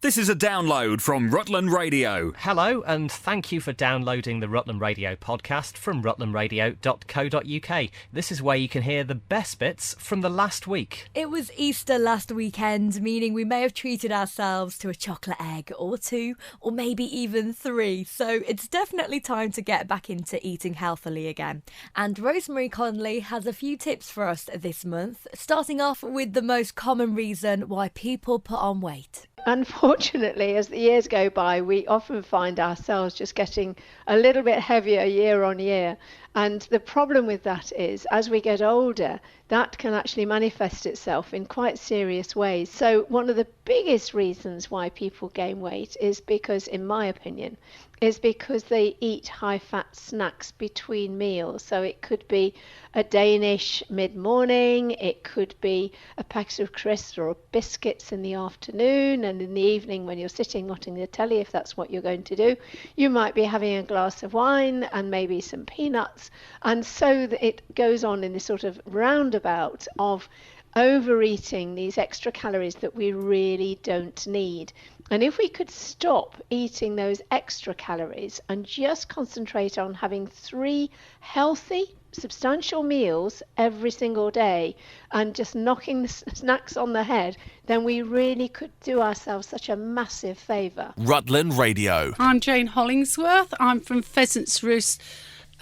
This is a download from Rutland Radio. Hello, and thank you for downloading the Rutland Radio podcast from rutlandradio.co.uk. This is where you can hear the best bits from the last week. It was Easter last weekend, meaning we may have treated ourselves to a chocolate egg or two, or maybe even three. So it's definitely time to get back into eating healthily again. And Rosemary Conley has a few tips for us this month, starting off with the most common reason why people put on weight. Unfortunately, as the years go by, we often find ourselves just getting a little bit heavier year on year. And the problem with that is, as we get older, that can actually manifest itself in quite serious ways. So one of the biggest reasons why people gain weight is because, in my opinion, is because they eat high-fat snacks between meals. So it could be a Danish mid-morning, it could be a packet of crisps or biscuits in the afternoon, and in the evening when you're sitting watching the telly, if that's what you're going to do, you might be having a glass of wine and maybe some peanuts. And so it goes on in this sort of roundabout of overeating these extra calories that we really don't need. And if we could stop eating those extra calories and just concentrate on having 3 healthy, substantial meals every single day and just knocking the snacks on the head, then we really could do ourselves such a massive favour. Rutland Radio. I'm Jane Hollingsworth. I'm from Pheasant's Roost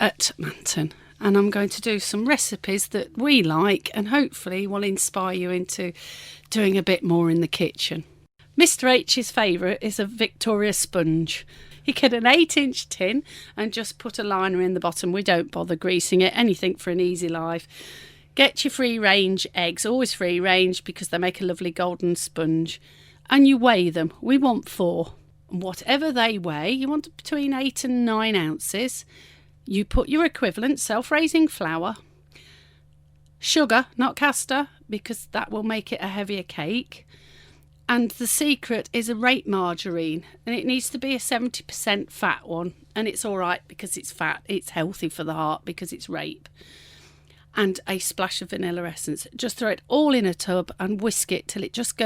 at Manton, and I'm going to do some recipes that we like and hopefully will inspire you into doing a bit more in the kitchen. Mr H's favourite is a Victoria sponge. You get an 8-inch tin and just put a liner in the bottom. We don't bother greasing it, anything for an easy life. Get your free-range eggs, always free-range because they make a lovely golden sponge. And you weigh them. We want 4. And whatever they weigh, you want between 8 and 9 ounces. You put your equivalent self-raising flour, sugar, not castor, because that will make it a heavier cake. And the secret is a rape margarine, and it needs to be a 70% fat one. And it's all right because it's fat. It's healthy for the heart because it's rape. And a splash of vanilla essence. Just throw it all in a tub and whisk it till it just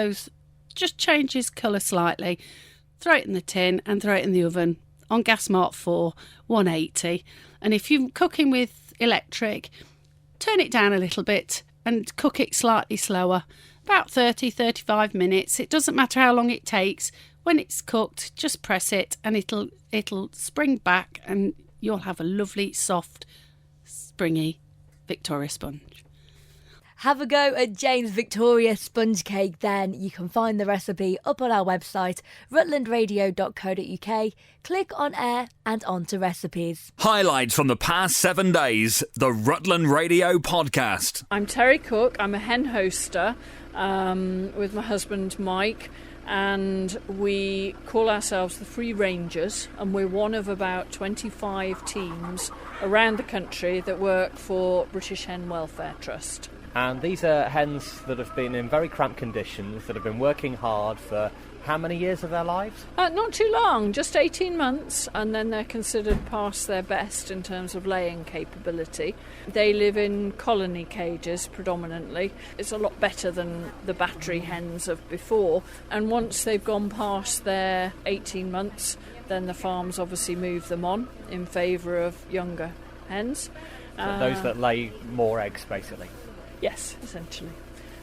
changes colour slightly. Throw it in the tin and throw it in the oven on gas mark 4, 180. And if you're cooking with electric, turn it down a little bit and cook it slightly slower. About 30-35 minutes. It doesn't matter how long it takes. When it's cooked, just press it and it'll spring back and you'll have a lovely, soft, springy Victoria sponge. Have a go at Jane's Victoria sponge cake then. You can find the recipe up on our website, rutlandradio.co.uk. Click on air and on to recipes. Highlights from the past 7 days, the Rutland Radio podcast. I'm Terry Cook. I'm a hen hoster with my husband Mike, and we call ourselves the Free Rangers, and we're one of about 25 teams around the country that work for British Hen Welfare Trust. And these are hens that have been in very cramped conditions, that have been working hard for how many years of their lives? Not too long, just 18 months, and then they're considered past their best in terms of laying capability. They live in colony cages predominantly. It's a lot better than the battery hens of before, and once they've gone past their 18 months, then the farms obviously move them on in favour of younger hens. So those that lay more eggs, basically? Yes, essentially.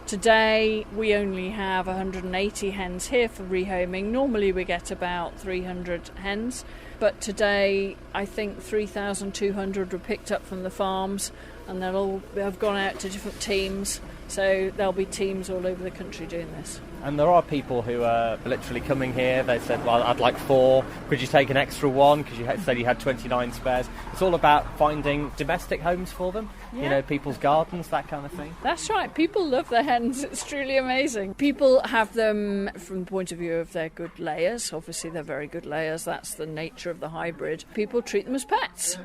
Today we only have 180 hens here for rehoming. Normally we get about 300 hens, but today I think 3,200 were picked up from the farms, and they'll all have gone out to different teams. So there'll be teams all over the country doing this. And there are people who are literally coming here. They said, well, I'd like 4. Could you take an extra one? Because you said you had 29 spares. It's all about finding domestic homes for them. Yeah. You know, people's gardens, that kind of thing. That's right. People love their hens. It's truly amazing. People have them from the point of view of their good layers. Obviously, they're very good layers. That's the nature of the hybrid. People treat them as pets.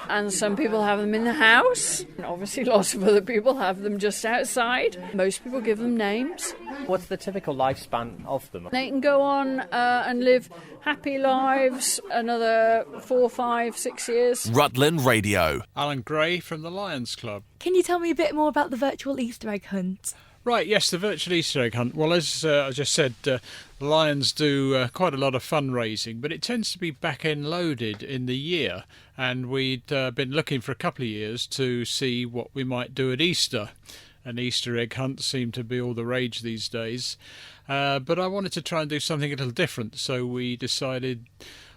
And some people have them in the house. And obviously, lots of other people have them just outside. Most people give them names. What's the typical lifespan of them? They can go on and live happy lives another 4, 5, 6 years. Rutland Radio. Alan Gray from the Lions Club. Can you tell me a bit more about the virtual Easter egg hunt? Right, yes, the virtual Easter egg hunt. Well, as I just said, the Lions do quite a lot of fundraising, but it tends to be back-end loaded in the year. And we'd been looking for a couple of years to see what we might do at Easter. And Easter egg hunts seem to be all the rage these days. But I wanted to try and do something a little different, so we decided...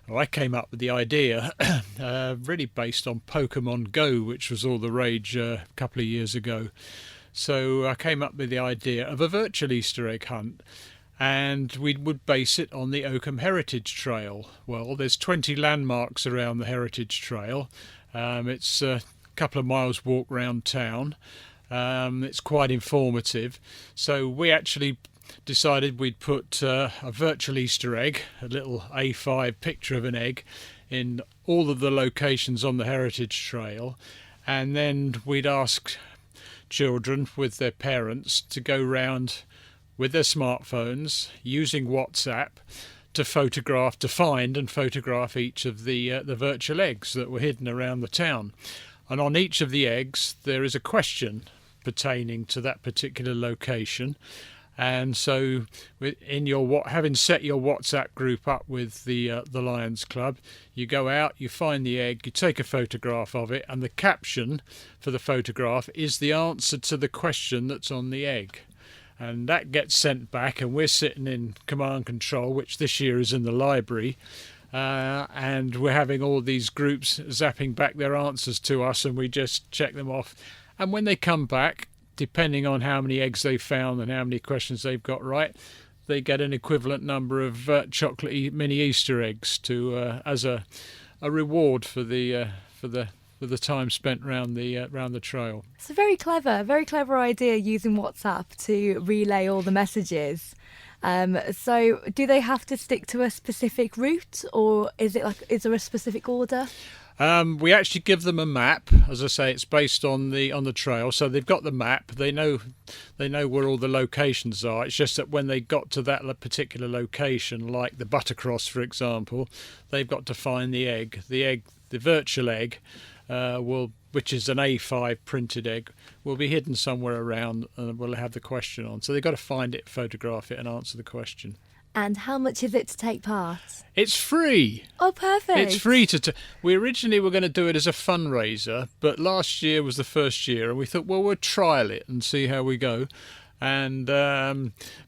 Well, I came up with the idea really based on Pokemon Go, which was all the rage a couple of years ago. So I came up with the idea of a virtual Easter egg hunt, and we would base it on the Oakham Heritage Trail. Well, there's 20 landmarks around the Heritage Trail. It's a couple of miles walk round town. It's quite informative. So we actually decided we'd put a virtual Easter egg, a little A5 picture of an egg, in all of the locations on the Heritage Trail, and then we'd ask children with their parents to go round with their smartphones using WhatsApp to find and photograph each of the virtual eggs that were hidden around the town. And on each of the eggs there is a question pertaining to that particular location. And so, having set your WhatsApp group up with the Lions Club, you go out, you find the egg, you take a photograph of it, and the caption for the photograph is the answer to the question that's on the egg. And that gets sent back, and we're sitting in command control, which this year is in the library, and we're having all these groups zapping back their answers to us, and we just check them off. And when they come back, depending on how many eggs they've found and how many questions they've got right, they get an equivalent number of chocolatey mini Easter eggs as a reward for the time spent round the trail. It's a very clever idea using WhatsApp to relay all the messages. So do they have to stick to a specific route, or is there a specific order? We actually give them a map. As I say, it's based on the trail, so they've got the map. They know where all the locations are. It's just that when they got to that particular location, like the Buttercross, for example, they've got to find the egg. The virtual egg, which is an A5 printed egg, will be hidden somewhere around, and will have the question on. So they've got to find it, photograph it, and answer the question. And how much is it to take part? It's free. Oh, perfect. It's free we originally were going to do it as a fundraiser, but last year was the first year, and we thought, well, we'll trial it and see how we go. And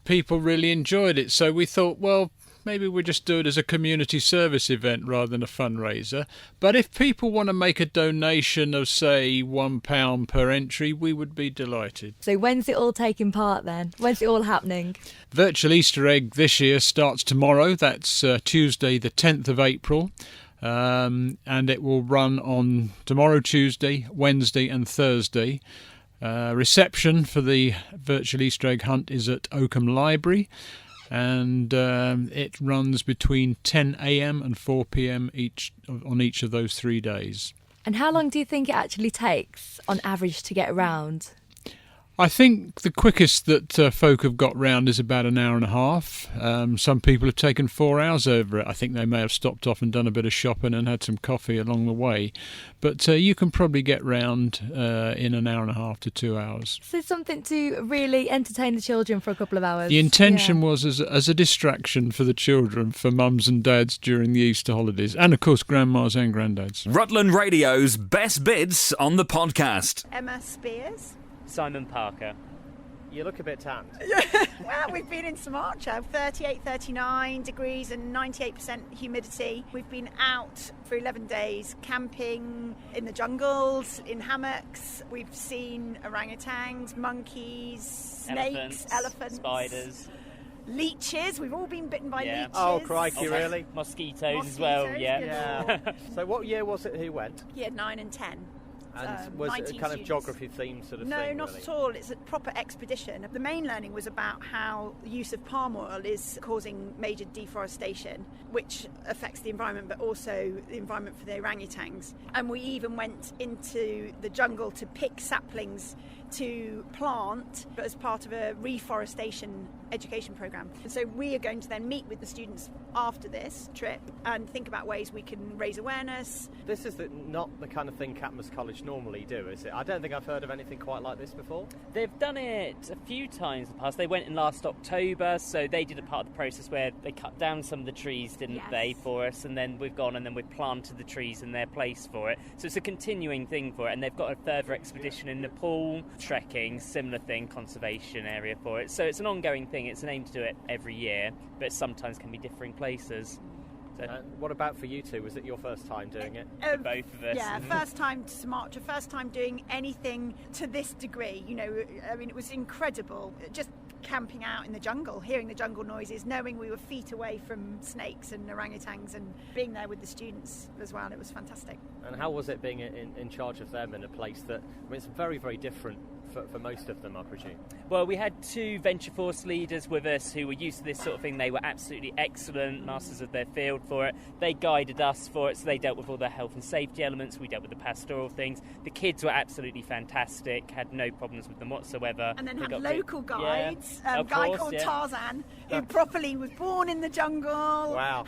people really enjoyed it, so we thought, well, maybe we'll just do it as a community service event rather than a fundraiser. But if people want to make a donation of, say, £1 per entry, we would be delighted. So when's it all taking part then? When's it all happening? Virtual Easter egg this year starts tomorrow. That's Tuesday the 10th of April. And it will run on tomorrow, Tuesday, Wednesday and Thursday. Reception for the virtual Easter egg hunt is at Oakham Library. And it runs between 10 a.m. and 4 p.m. on each of those 3 days. And how long do you think it actually takes, on average, to get around? I think the quickest that folk have got round is about an hour and a half. Some people have taken 4 hours over it. I think they may have stopped off and done a bit of shopping and had some coffee along the way. But you can probably get round in an hour and a half to 2 hours. So something to really entertain the children for a couple of hours. The intention was as a distraction for the children, for mums and dads during the Easter holidays, and of course grandmas and granddads. Rutland Radio's best bits on the podcast. Emma Spears. Simon Parker. You look a bit tanned. Well, we've been in Samarcha, 38, 39 degrees and 98% humidity. We've been out for 11 days camping in the jungles, in hammocks. We've seen orangutans, monkeys, snakes, elephants, spiders, leeches. We've all been bitten by leeches. Oh, crikey, really? Mosquitoes as well, yeah. So what year was it who went? Year 9 and 10. And was it a kind of geography themed sort of thing? No, not at all. It's a proper expedition. The main learning was about how the use of palm oil is causing major deforestation, which affects the environment, but also the environment for the orangutans. And we even went into the jungle to pick saplings to plant as part of a reforestation education programme. So we are going to then meet with the students after this trip and think about ways we can raise awareness. This is not the kind of thing Catmus College normally do, is it? I don't think I've heard of anything quite like this before. They've done it a few times in the past. They went in last October, so they did a part of the process where they cut down some of the trees, didn't they, for us, and then we've gone and then we've planted the trees in their place for it. So it's a continuing thing for it, and they've got a further expedition in Nepal, trekking, similar thing, conservation area for it. So it's an ongoing thing. It's an aim to do it every year, but sometimes can be differing places. So, what about for you two? Was it your first time doing it? for both of us. Yeah, first time to Sumatra, first time doing anything to this degree. You know, I mean, it was incredible. Just camping out in the jungle, hearing the jungle noises, knowing we were feet away from snakes and orangutans, and being there with the students as well. It was fantastic. And how was it being in charge of them in a place that, I mean, it's very, very different for most of them, I presume? Well, we had 2 Venture Force leaders with us who were used to this sort of thing. They were absolutely excellent, masters of their field for it. They guided us for it, so they dealt with all the health and safety elements. We dealt with the pastoral things. The kids were absolutely fantastic, had no problems with them whatsoever. And then They had got local guides, a Of guy course, called yeah. Tarzan, who properly was born in the jungle, Wow.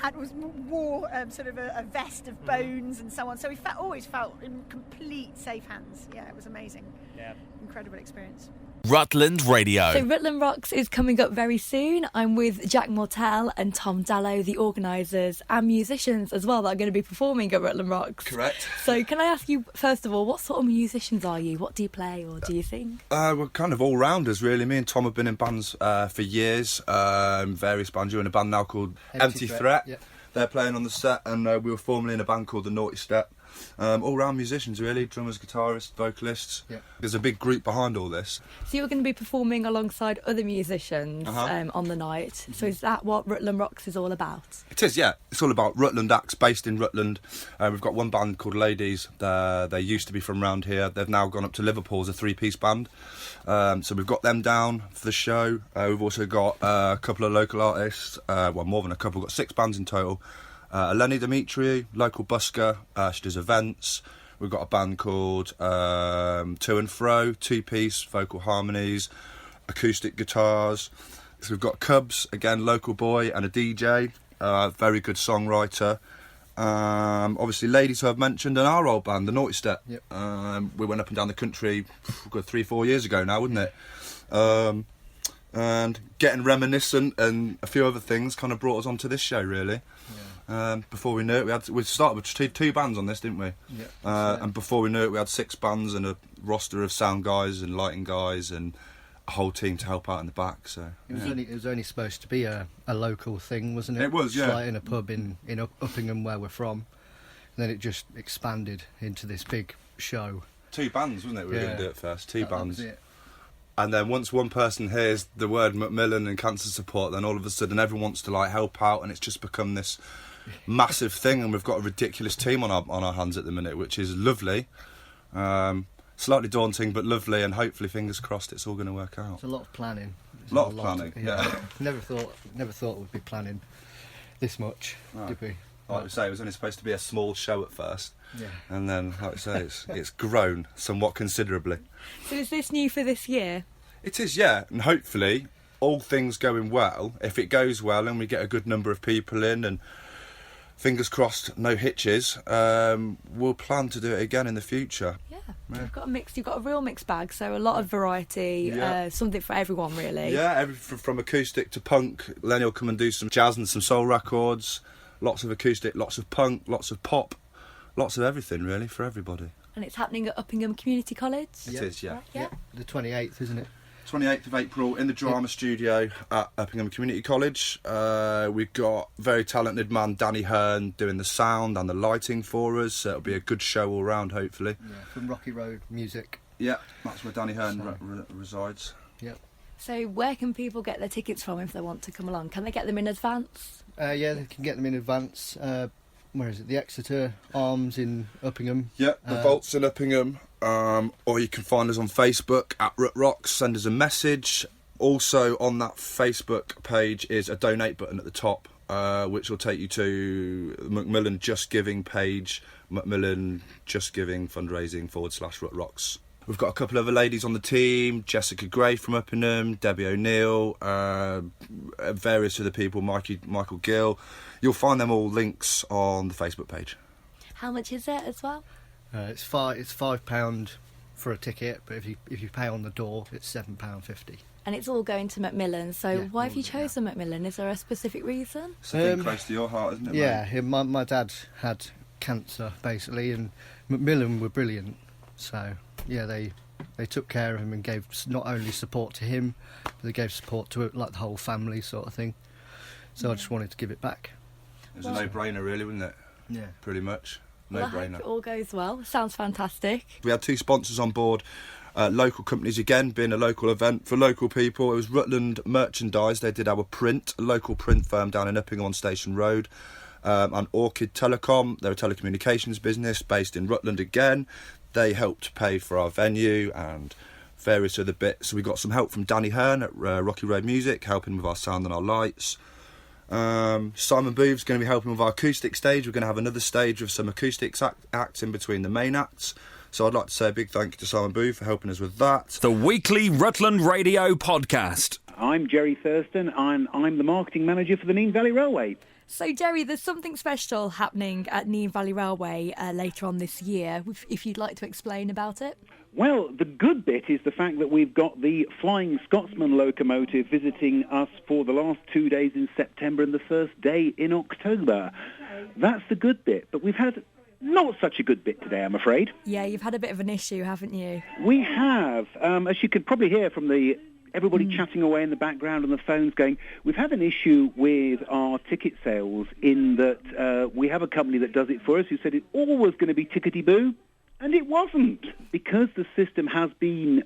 wore sort of a vest of bones and so on. So we always felt in complete safe hands. Yeah, it was amazing. Yeah. Incredible experience. Rutland Radio. So Rutland Rocks is coming up very soon. I'm with Jack Mortel and Tom Dallow, the organisers and musicians as well, that are going to be performing at Rutland Rocks. Correct. So can I ask you, first of all, what sort of musicians are you? What do you play or do you sing? We're kind of all-rounders, really. Me and Tom have been in bands for years, various bands. You're in a band now called Empty Threat. Yep. They're playing on the set, and we were formerly in a band called The Naughty Step. All-round musicians, really. Drummers, guitarists, vocalists. Yep. There's a big group behind all this. So you're going to be performing alongside other musicians on the night. So is that what Rutland Rocks is all about? It is, yeah. It's all about Rutland acts based in Rutland. We've got one band called Ladies. They used to be from around here. They've now gone up to Liverpool as a 3-piece band. So we've got them down for the show. We've also got a couple of local artists. Well, more than a couple. We've got 6 bands in total. Eleni Dimitri, local busker. She does events. We've got a band called To and Fro, 2-piece, vocal harmonies, acoustic guitars. So we've got Cubs, again, local boy, and a DJ, very good songwriter. Obviously, Ladies who I've mentioned, and our old band, The Naughty Step. Yep. We went up and down the country 3-4 years ago now, wouldn't it? And getting reminiscent and a few other things kind of brought us onto this show, really. Before we knew it, we started with two bands on this, didn't we? Yeah. And before we knew it, we had 6 bands and a roster of sound guys and lighting guys and a whole team to help out in the back. So It was only supposed to be a local thing, wasn't it? It was, yeah. Just like in a pub in Uppingham, where we're from. And then it just expanded into this big show. 2 bands, wasn't it? We were going to do it first. 2 That bands. was it. And then once one person hears the word Macmillan and cancer support, then all of a sudden everyone wants to help out, and it's just become this massive thing. And we've got a ridiculous team on our hands at the minute, which is lovely. Slightly daunting, but lovely, and hopefully, fingers crossed, it's all going to work out. It's a lot of planning. A lot of planning. Yeah. Never thought we'd be planning this much, did we? Like we say, it was only supposed to be a small show at first. Yeah. And then, like I say, it's grown somewhat considerably. So is this new for this year? It is, yeah. And hopefully, all things going well, if it goes well and we get a good number of people in and fingers crossed, no hitches, we'll plan to do it again in the future. Yeah. You've got a real mixed bag, so a lot of variety, something for everyone, really. Yeah, from acoustic to punk. Lenny will come and do some jazz and some soul records. Lots of acoustic, lots of punk, lots of pop, lots of everything, really, for everybody. And it's happening at Uppingham Community College? It is, yeah. Yeah. The 28th, isn't it? 28th of April in the drama studio at Uppingham Community College. We've got very talented man Danny Hearn doing the sound and the lighting for us, so it'll be a good show all round, hopefully. Yeah, from Rocky Road Music. Yeah, that's where Danny Hearn resides. Yep. So where can people get their tickets from if they want to come along? Can they get them in advance? Yeah, they can get them in advance. Where is it? The Exeter Arms in Uppingham. Yeah, the Vaults in Uppingham. Or you can find us on Facebook at Rut Rocks. Send us a message. Also on that Facebook page is a donate button at the top, which will take you to the Macmillan Just Giving page, Macmillan Just Giving fundraising /Rut Rocks. We've got a couple of other ladies on the team, Jessica Gray from Uppingham, Debbie O'Neill, various other people, Michael Gill. You'll find them all links on the Facebook page. How much is it as well? It's £5 for a ticket, but if you pay on the door, it's £7.50. And it's all going to Macmillan, so Yeah, why have you chosen Macmillan? Is there a specific reason? Something close to your heart, isn't it, Yeah, mate? my dad had cancer, basically, and Macmillan were brilliant. So, yeah, they took care of him and gave not only support to him, but they gave support to like the whole family sort of thing. So I just wanted to give it back. It's a no-brainer, really, wasn't it? Yeah. Pretty much. Well, I hope it all goes well. Sounds fantastic. We had 2 sponsors on board. Local companies again, being a local event for local people. It was Rutland Merchandise. They did our print, a local print firm down in Uppingham on Station Road. And Orchid Telecom, they're a telecommunications business based in Rutland again. They helped pay for our venue and various other bits. So we got some help from Danny Hearn at Rocky Road Music, helping with our sound and our lights. Simon Booth's going to be helping with our acoustic stage. We're going to have another stage with some acoustics acts in between the main acts. So I'd like to say a big thank you to Simon Booth for helping us with that. The weekly Rutland Radio podcast. I'm Jerry Thurston, and I'm the marketing manager for the Nene Valley Railway. So, Jerry, there's something special happening at Nene Valley Railway later on this year, if you'd like to explain about it. Well, the good bit is the fact that we've got the Flying Scotsman locomotive visiting us for the last 2 days in September and the first day in October. That's the good bit, but we've had not such a good bit today, I'm afraid. Yeah, you've had a bit of an issue, haven't you? We have, as you could probably hear from everybody chatting away in the background on the phones going, we've had an issue with our ticket sales in that we have a company that does it for us who said it all was going to be tickety-boo, and it wasn't. Because the system has been,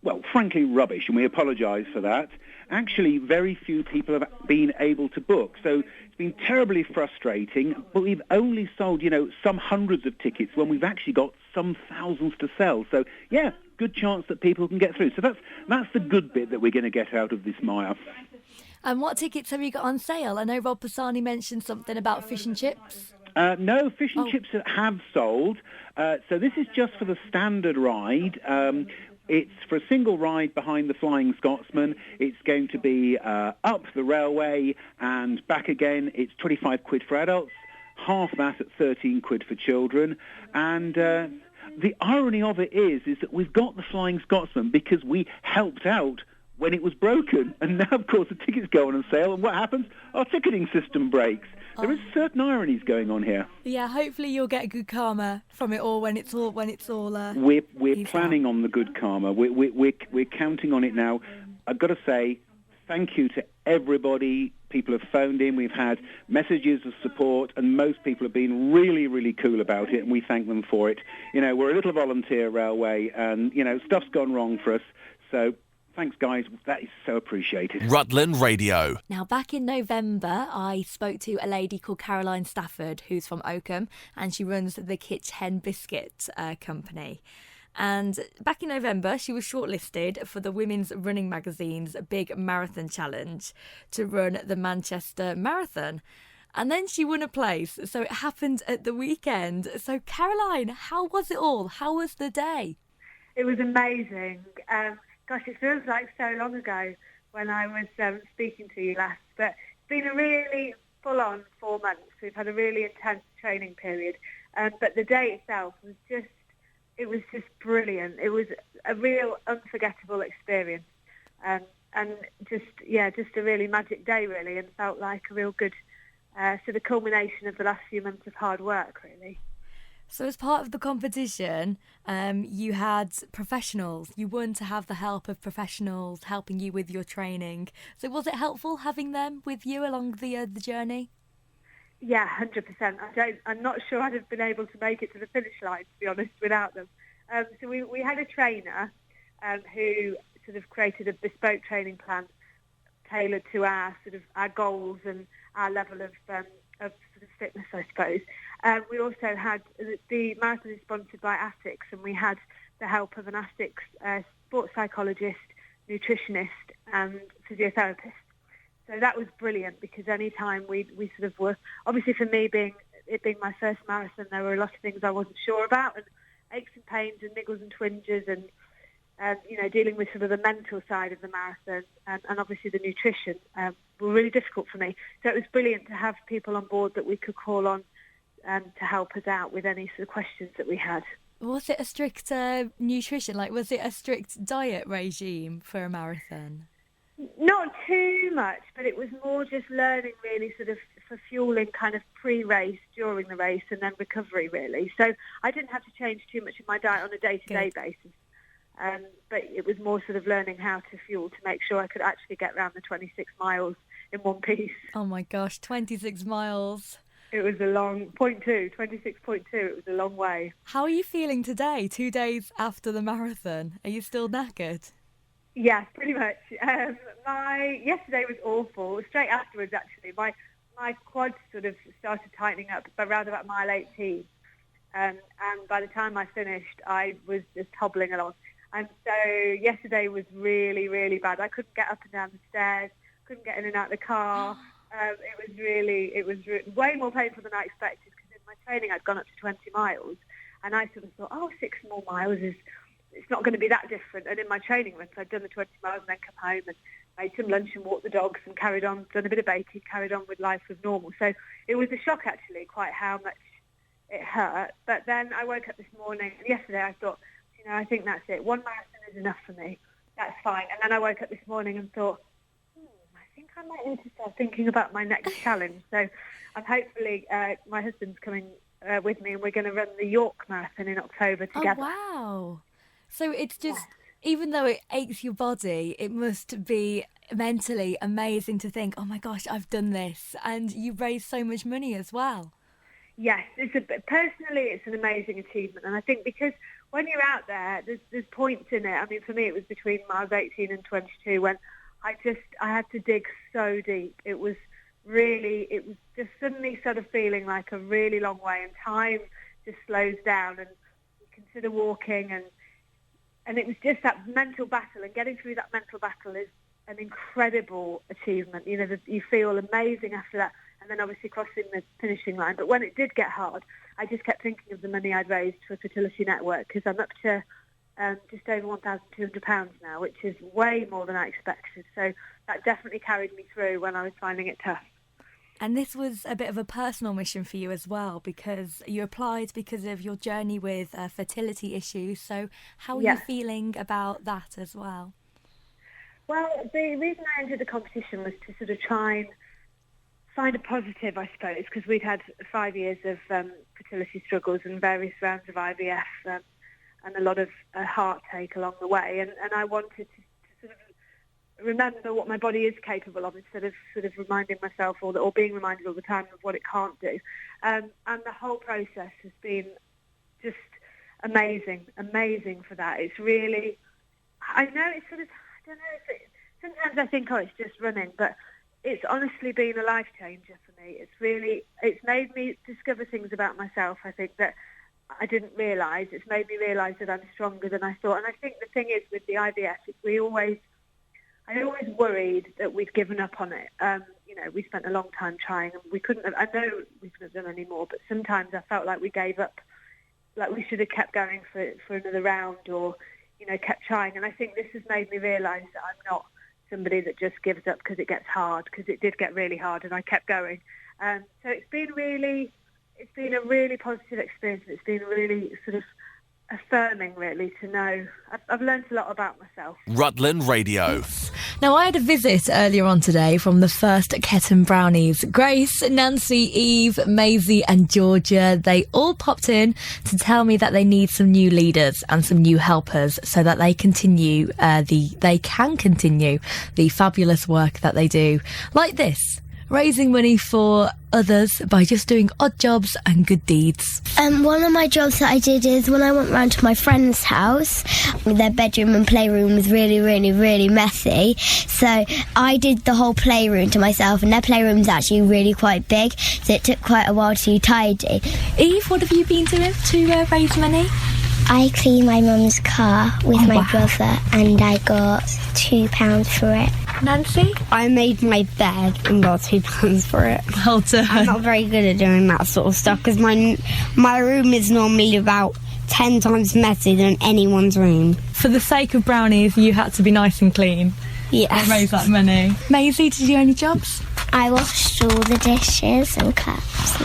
well, frankly rubbish, and we apologise for that, actually very few people have been able to book. So it's been terribly frustrating, but we've only sold, some hundreds of tickets when we've actually got some thousands to sell. So, yeah, good chance that people can get through. So that's the good bit that we're going to get out of this mire. And what tickets have you got on sale? I know Rob Pisani mentioned something about fish and chips. No, fish and chips have sold. So this is just for the standard ride. It's for a single ride behind the Flying Scotsman. It's going to be up the railway and back again. It's 25 quid for adults, half that at 13 quid for children. And the irony of it is that we've got the Flying Scotsman because we helped out when it was broken. And now, of course, the tickets go on sale. And what happens? Our ticketing system breaks. There is certain ironies going on here. Yeah, hopefully you'll get good karma from it all when it's all. We're planning on the good karma. We're counting on it now. I've got to say, thank you to everybody. People have phoned in. We've had messages of support, and most people have been really, really cool about it, and we thank them for it. We're a little volunteer railway, and stuff's gone wrong for us. So. Thanks, guys. That is so appreciated. Rutland Radio. Now, back in November, I spoke to a lady called Caroline Stafford, who's from Oakham, and she runs the Kitch Hen Biscuit company. And back in November, she was shortlisted for the Women's Running Magazine's Big Marathon Challenge to run the Manchester Marathon. And then she won a place, so it happened at the weekend. So, Caroline, how was it all? How was the day? It was amazing. Gosh, it feels like so long ago when I was speaking to you last, but it's been a really full-on 4 months. We've had a really intense training period, but the day itself was just brilliant. It was a real unforgettable experience, and just a really magic day, really, and felt like a real good sort of culmination of the last few months of hard work, really. So as part of the competition, you had professionals. You won to have the help of professionals helping you with your training. So was it helpful having them with you along the journey? Yeah, 100%. I'm not sure I'd have been able to make it to the finish line, to be honest, without them. So we had a trainer who sort of created a bespoke training plan tailored to our goals and our level of sort of fitness, I suppose. We also had the marathon is sponsored by ASICS, and we had the help of an ASICS sports psychologist, nutritionist, and physiotherapist. So that was brilliant because any time we sort of were, obviously for me being my first marathon, there were a lot of things I wasn't sure about, and aches and pains and niggles and twinges and dealing with sort of the mental side of the marathon and obviously the nutrition were really difficult for me. So it was brilliant to have people on board that we could call on to help us out with any sort of questions that we had. Was it a strict nutrition? Like, was it a strict diet regime for a marathon? Not too much, but it was more just learning really sort of for fueling kind of pre-race, during the race, and then recovery really. So I didn't have to change too much of my diet on a day-to-day basis. But it was more sort of learning how to fuel to make sure I could actually get around the 26 miles in one piece. Oh my gosh, 26 miles. It was a long, 26.2, it was a long way. How are you feeling today, 2 days after the marathon? Are you still knackered? Yes, pretty much. Yesterday was awful. Straight afterwards, actually, my quads sort of started tightening up around about mile 18. And by the time I finished, I was just hobbling along. And so yesterday was really, really bad. I couldn't get up and down the stairs, couldn't get in and out of the car. It was way more painful than I expected, because in my training I'd gone up to 20 miles. And I sort of thought, 6 more miles it's not going to be that different. And in my training runs, I'd done the 20 miles and then come home and made some lunch and walked the dogs and carried on, done a bit of baking, carried on with life as normal. So it was a shock, actually, quite how much it hurt. But then I woke up this morning, and yesterday I thought, I think that's it. One marathon is enough for me. That's fine. And then I woke up this morning and thought, I think I might need to start thinking about my next challenge. So I'm hopefully, my husband's coming with me, and we're going to run the York Marathon in October together. Oh, wow. So it's just, even though it aches your body, it must be mentally amazing to think, oh my gosh, I've done this. And you've raised so much money as well. Yes, personally, it's an amazing achievement. And I think because when you're out there, there's points in it. I mean, for me, it was between miles 18 and 22 when I had to dig so deep. It was just suddenly sort of feeling like a really long way, and time just slows down, and you consider walking, and it was just that mental battle, and getting through that mental battle is an incredible achievement. You feel amazing after that, and then obviously crossing the finishing line. But when it did get hard, I just kept thinking of the money I'd raised for Fertility Network, because I'm up to just over £1,200 now, which is way more than I expected. So that definitely carried me through when I was finding it tough. And this was a bit of a personal mission for you as well, because you applied because of your journey with fertility issues. So how are you feeling about that as well? Well, the reason I entered the competition was to sort of try and find a positive, I suppose, because we'd had 5 years of fertility struggles and various rounds of IVF and a lot of heartache along the way. And I wanted to sort of remember what my body is capable of, instead of sort of reminding myself or being reminded all the time of what it can't do. And the whole process has been just amazing for that. It's really, I know it's sort of, I don't know, sometimes I think, it's just running, but it's honestly been a life changer for me. It's made me discover things about myself, I think, that I didn't realise. It's made me realise that I'm stronger than I thought. And I think the thing is with the IVF, I always worried that we'd given up on it. We spent a long time trying, and we couldn't have, I know we couldn't have done any more, but sometimes I felt like we gave up, like we should have kept going for another round, or, kept trying. And I think this has made me realise that I'm not somebody that just gives up because it gets hard, because it did get really hard, and I kept going. So it's been a really positive experience. It's been really sort of affirming, really, to know. I've learned a lot about myself. Rutland Radio. Now, I had a visit earlier on today from the first Ketton Brownies. Grace, Nancy, Eve, Maisie and Georgia, they all popped in to tell me that they need some new leaders and some new helpers so that they can continue the fabulous work that they do. Like this, raising money for others by just doing odd jobs and good deeds. One of my jobs that I did is when I went round to my friend's house, their bedroom and playroom was really, really, really messy. So I did the whole playroom to myself, and their playroom's actually really quite big, so it took quite a while to tidy. Eve, what have you been doing to raise money? I cleaned my mum's car with my brother, and I got £2 for it. Nancy? I made my bed and got £2 for it. Well done. I'm not very good at doing that sort of stuff, because my room is normally about 10 times messier than anyone's room. For the sake of brownies, you had to be nice and clean. Yes. And raise that money. Maisie, did you do any jobs? I washed all the dishes and cups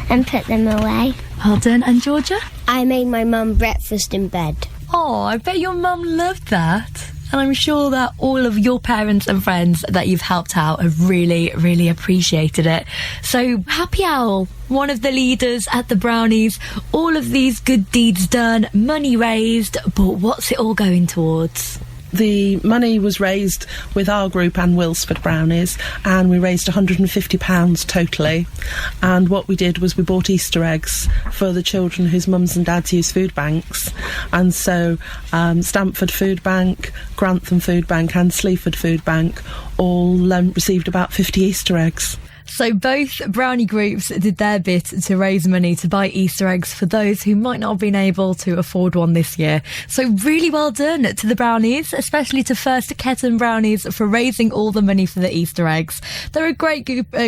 and put them away. Well done. And Georgia? I made my mum breakfast in bed. Oh, I bet your mum loved that. And I'm sure that all of your parents and friends that you've helped out have really, really appreciated it. So, Happy Owl, one of the leaders at the Brownies, all of these good deeds done, money raised, but what's it all going towards? The money was raised with our group and Wilsford Brownies, and we raised £150 totally. And what we did was we bought Easter eggs for the children whose mums and dads use food banks. And so Stamford Food Bank, Grantham Food Bank and Sleaford Food Bank all received about 50 Easter eggs. So both brownie groups did their bit to raise money to buy Easter eggs for those who might not have been able to afford one this year. So really well done to the Brownies, especially to First Ketton Brownies for raising all the money for the Easter eggs. They're a great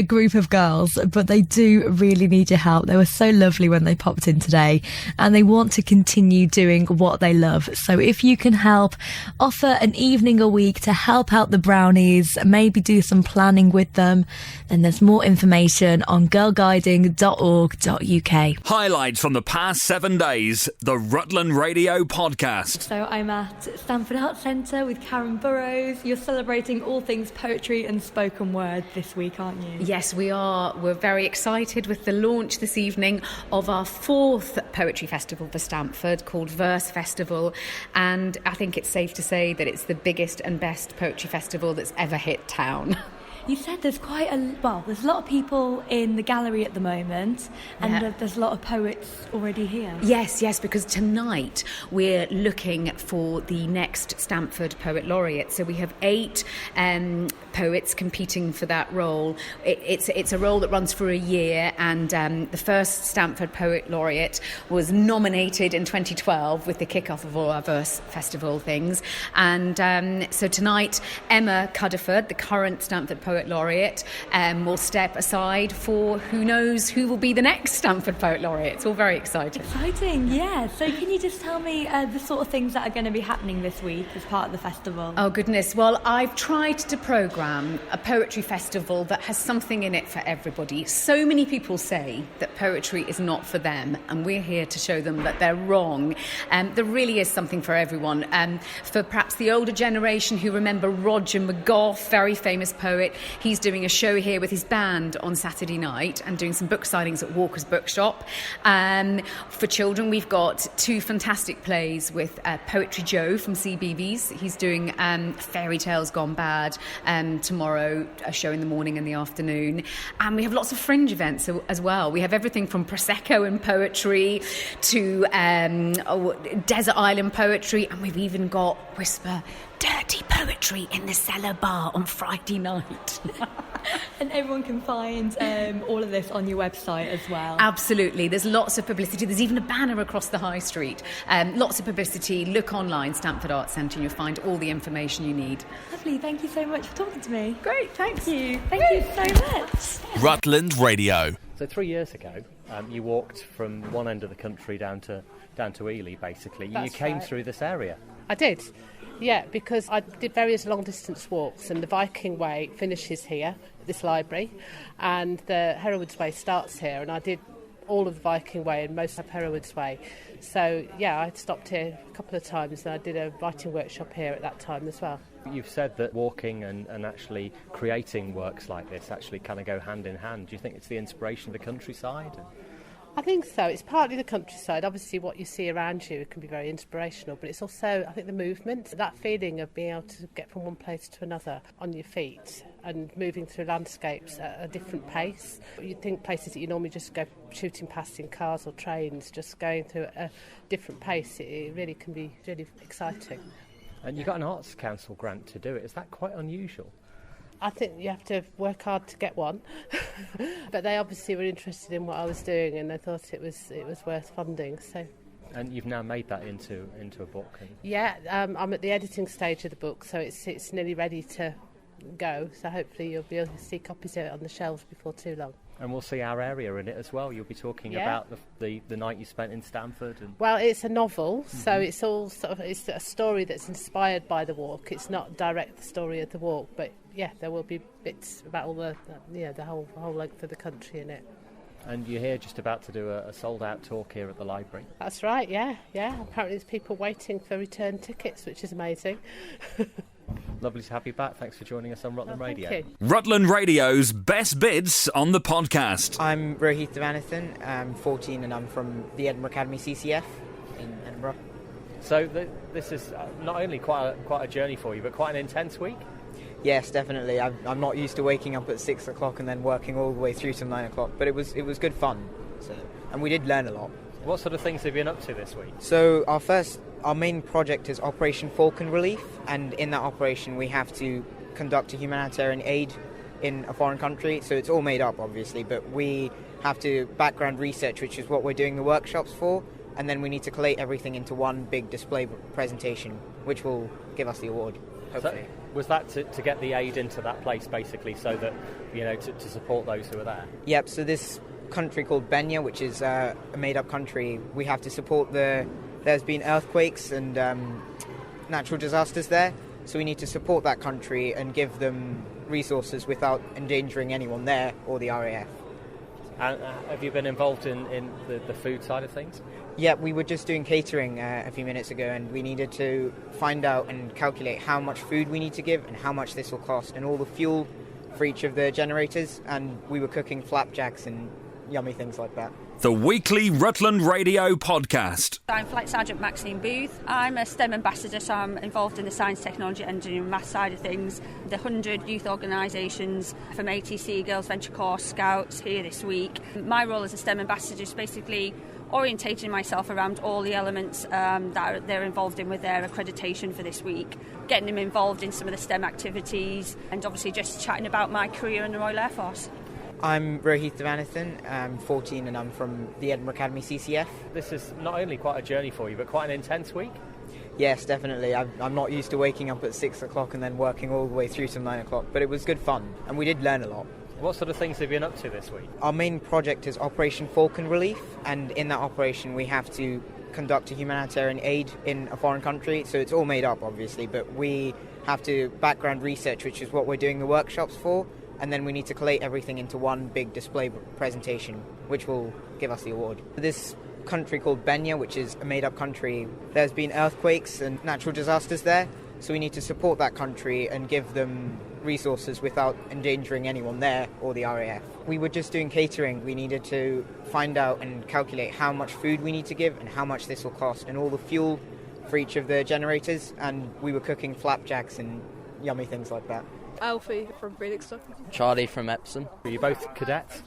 group of girls, but they do really need your help. They were so lovely when they popped in today, and they want to continue doing what they love. So if you can help, offer an evening a week to help out the Brownies, maybe do some planning with them, then there's more information on girlguiding.org.uk. Highlights from the past 7 days, the Rutland Radio Podcast. So I'm at Stamford Arts Centre with Karen Burrows. You're celebrating all things poetry and spoken word this week, aren't you? Yes, we are. We're very excited with the launch this evening of our 4th poetry festival for Stamford called Verse Festival, and I think it's safe to say that it's the biggest and best poetry festival that's ever hit town. You said there's there's a lot of people in the gallery at the moment, and there's a lot of poets already here. Yes, because tonight we're looking for the next Stamford Poet Laureate. So we have 8 poets competing for that role. It's a role that runs for a year, and the first Stamford Poet Laureate was nominated in 2012 with the kick-off of all our Verse Festival things. And so tonight, Emma Cuddiford, the current Stamford Poet Laureate, will step aside for who knows who will be the next Stamford Poet Laureate. It's all very exciting. Exciting, yeah. So can you just tell me the sort of things that are going to be happening this week as part of the festival? Oh goodness, well I've tried to programme a poetry festival that has something in it for everybody. So many people say that poetry is not for them, and we're here to show them that they're wrong. There really is something for everyone. For perhaps the older generation who remember Roger McGough, very famous poet, he's doing a show here with his band on Saturday night and doing some book signings at Walker's Bookshop. For children, we've got 2 fantastic plays with Poetry Joe from CBeebies. He's doing Fairy Tales Gone Bad tomorrow, a show in the morning and the afternoon. And we have lots of fringe events as well. We have everything from Prosecco and poetry to Desert Island poetry, and we've even got Whisper dirty poetry in the Cellar Bar on Friday night. And everyone can find all of this on your website as well. Absolutely. There's lots of publicity. There's even a banner across the high street. Lots of publicity. Look online, Stamford Arts Centre, and you'll find all the information you need. Lovely. Thank you so much for talking to me. Great. Thanks. Thank you so much. Rutland Radio. So 3 years ago, you walked from one end of the country down to Ely, basically. You came right. through this area. I did, yeah, because I did various long-distance walks, and the Viking Way finishes here, at this library, and the Hereward's Way starts here, and I did all of the Viking Way and most of Hereward's Way. So, yeah, I stopped here a couple of times, and I did a writing workshop here at that time as well. You've said that walking and actually creating works like this actually kind of go hand in hand. Do you think it's the inspiration of the countryside? I think so. It's partly the countryside. Obviously, what you see around you can be very inspirational, but it's also, I think, the movement, that feeling of being able to get from one place to another on your feet and moving through landscapes at a different pace. You think places that you normally just go shooting past in cars or trains, just going through at a different pace, it really can be really exciting. And you got an Arts Council grant to do it. Is that quite unusual? I think you have to work hard to get one, but they obviously were interested in what I was doing, and they thought it was worth funding. So. And you've now made that into a book. Yeah, I'm at the editing stage of the book, so it's nearly ready to go. So hopefully you'll be able to see copies of it on the shelves before too long. And we'll see our area in it as well. You'll be talking about the night you spent in Stamford. Well, it's a novel, so it's all it's a story that's inspired by the walk. It's not direct the story of the walk, but yeah, there will be bits about all the whole length of the country in it. And you're here just about to do a sold-out talk here at the library. That's right, yeah. Apparently there's people waiting for return tickets, which is amazing. Lovely to have you back. Thanks for joining us on Rutland Radio. Thank you. Rutland Radio's best bits on the podcast. I'm Rohith Devanathan. I'm 14 and I'm from the Edinburgh Academy CCF in Edinburgh. So this is not only quite a journey for you, but quite an intense week. Yes, definitely. I'm not used to waking up at 6 o'clock and then working all the way through till 9 o'clock, but it was good fun. And we did learn a lot. What sort of things have you been up to this week? So our main project is Operation Falcon Relief, and in that operation we have to conduct a humanitarian aid in a foreign country. So it's all made up, obviously, but we have to background research, which is what we're doing the workshops for, and then we need to collate everything into one big display presentation, which will give us the award, hopefully. So was that to get the aid into that place, basically, so that, to support those who are there? Yep, so this country called Benya, which is a made-up country, we have to support there's been earthquakes and natural disasters there, so we need to support that country and give them resources without endangering anyone there or the RAF. And have you been involved in the food side of things? Yeah, we were just doing catering a few minutes ago, and we needed to find out and calculate how much food we need to give and how much this will cost and all the fuel for each of the generators, and we were cooking flapjacks and yummy things like that. The weekly Rutland Radio podcast. I'm Flight Sergeant Maxine Booth. I'm a STEM ambassador, so I'm involved in the science, technology, engineering and maths side of things. The 100 youth organisations from ATC, Girls Venture Corps, Scouts here this week. My role as a STEM ambassador is basically orientating myself around all the elements that they're involved in with their accreditation for this week, getting them involved in some of the STEM activities, and obviously just chatting about my career in the Royal Air Force. I'm Rohith Devanathan. I'm 14 and I'm from the Edinburgh Academy CCF. This is not only quite a journey for you, but quite an intense week. Yes, definitely. I'm not used to waking up at 6 o'clock and then working all the way through till 9 o'clock, but it was good fun and we did learn a lot. What sort of things have you been up to this week? Our main project is Operation Falcon Relief, and in that operation we have to conduct a humanitarian aid in a foreign country, so it's all made up, obviously, but we have to background research, which is what we're doing the workshops for, and then we need to collate everything into one big display presentation, which will give us the award. This country called Benya, which is a made-up country, there's been earthquakes and natural disasters there, so we need to support that country and give them resources without endangering anyone there or the RAF. We were just doing catering. We needed to find out and calculate how much food we need to give and how much this will cost and all the fuel for each of the generators, and we were cooking flapjacks and yummy things like that. Alfie from Brookes. Charlie from Epsom. Are you both cadets?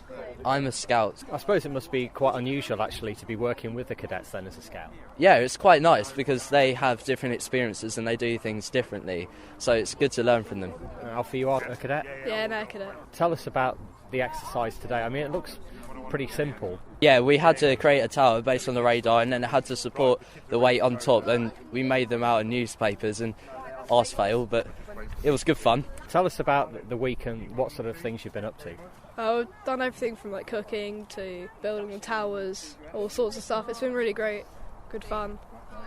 I'm a scout. I suppose it must be quite unusual actually to be working with the cadets then as a scout. Yeah, it's quite nice because they have different experiences and they do things differently, so it's good to learn from them. Alfie, you are a cadet? Yeah, no, cadet. Tell us about the exercise today. I mean, it looks pretty simple. Yeah, we had to create a tower based on the radar and then it had to support the weight on top, and we made them out of newspapers and arse fail, but it was good fun. Tell us about the week and what sort of things you've been up to. I've done everything from like cooking to building the towers, all sorts of stuff. It's been really great, good fun.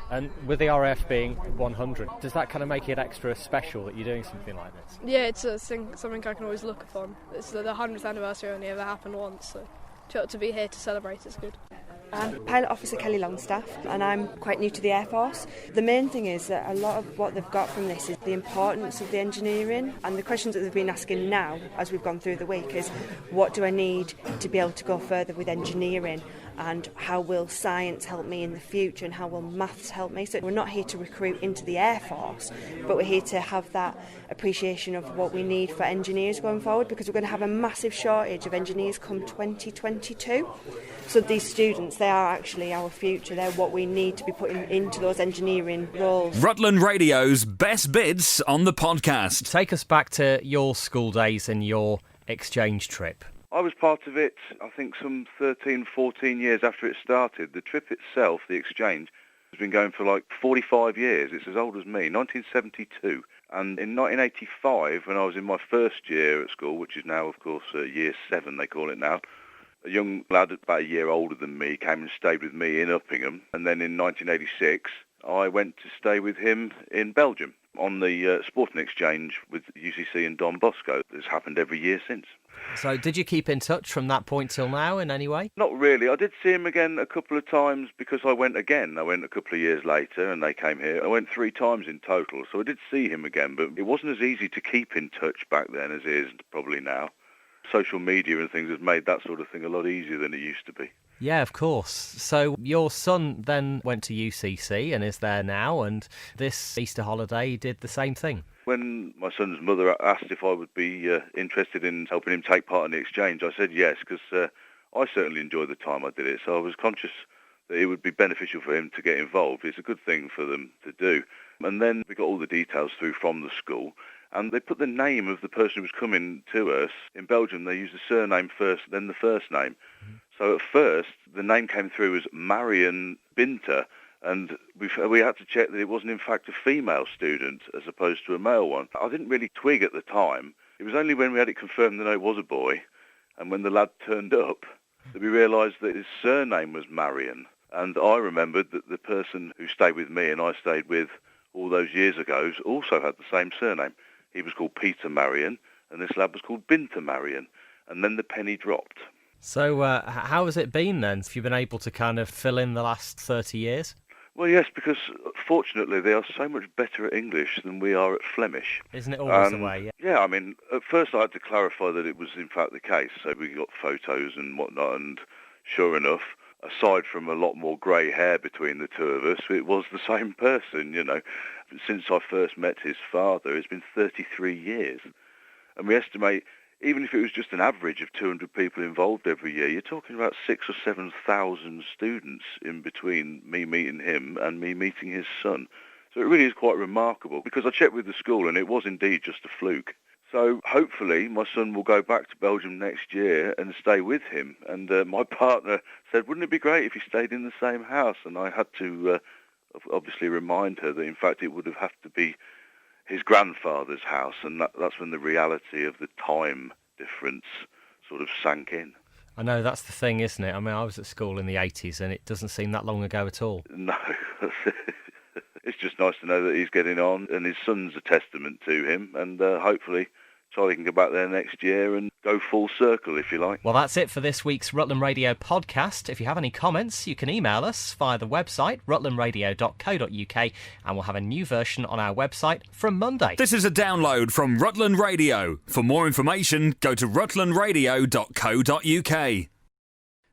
And with the RAF being 100, does that kind of make it extra special that you're doing something like this? Yeah, it's something I can always look upon. It's the 100th anniversary only ever happened once, so to be here to celebrate is good. I'm Pilot Officer Kelly Longstaff and I'm quite new to the Air Force. The main thing is that a lot of what they've got from this is the importance of the engineering, and the questions that they've been asking now as we've gone through the week is what do I need to be able to go further with engineering, and how will science help me in the future, and how will maths help me. So we're not here to recruit into the Air Force, but we're here to have that appreciation of what we need for engineers going forward, because we're going to have a massive shortage of engineers come 2022. So these students, they are actually our future. They're what we need to be putting into those engineering roles. Rutland Radio's best bits on the podcast. Take us back to your school days and your exchange trip. I was part of it, I think, some 13, 14 years after it started. The trip itself, the exchange, has been going for like 45 years. It's as old as me, 1972. And in 1985, when I was in my first year at school, which is now, of course, year 7, they call it now, a young lad about a year older than me came and stayed with me in Uppingham. And then in 1986, I went to stay with him in Belgium on the sporting exchange with UCC and Don Bosco. It's happened every year since. So did you keep in touch from that point till now in any way? Not really. I did see him again a couple of times because I went again. I went a couple of years later and they came here. I went 3 times in total, so I did see him again, but it wasn't as easy to keep in touch back then as it is probably now. Social media and things has made that sort of thing a lot easier than it used to be. Yeah, of course. So your son then went to UCC and is there now, and this Easter holiday did the same thing. When my son's mother asked if I would be interested in helping him take part in the exchange, I said yes, because I certainly enjoyed the time I did it, so I was conscious that it would be beneficial for him to get involved. It's a good thing for them to do. And then we got all the details through from the school, and they put the name of the person who was coming to us. In Belgium, they use the surname first, then the first name. So at first, the name came through as Marion Binter, and we had to check that it wasn't in fact a female student as opposed to a male one. I didn't really twig at the time. It was only when we had it confirmed that it was a boy, and when the lad turned up, that we realised that his surname was Marion. And I remembered that the person who stayed with me and I stayed with all those years ago also had the same surname. He was called Peter Marion, and this lad was called Binter Marion. And then the penny dropped. So how has it been then? Have you been able to kind of fill in the last 30 years? Well, yes, because fortunately they are so much better at English than we are at Flemish. Isn't it always the way? Yeah, I mean, at first I had to clarify that it was in fact the case. So we got photos and whatnot, and sure enough, aside from a lot more grey hair between the two of us, it was the same person, you know. Since I first met his father, it's been 33 years. And we estimate, even if it was just an average of 200 people involved every year, you're talking about 6,000 or 7,000 students in between me meeting him and me meeting his son. So it really is quite remarkable, because I checked with the school and it was indeed just a fluke. So hopefully my son will go back to Belgium next year and stay with him. And my partner said, wouldn't it be great if he stayed in the same house? And I had to obviously remind her that in fact it would have to be his grandfather's house, and that's when the reality of the time difference sort of sank in. I know, that's the thing, isn't it? I mean, I was at school in the 80s and it doesn't seem that long ago at all. No, it's just nice to know that he's getting on, and his son's a testament to him, and hopefully Charlie can go back there next year and go full circle, if you like. Well, that's it for this week's Rutland Radio podcast. If you have any comments, you can email us via the website, rutlandradio.co.uk, and we'll have a new version on our website from Monday. This is a download from Rutland Radio. For more information, go to rutlandradio.co.uk.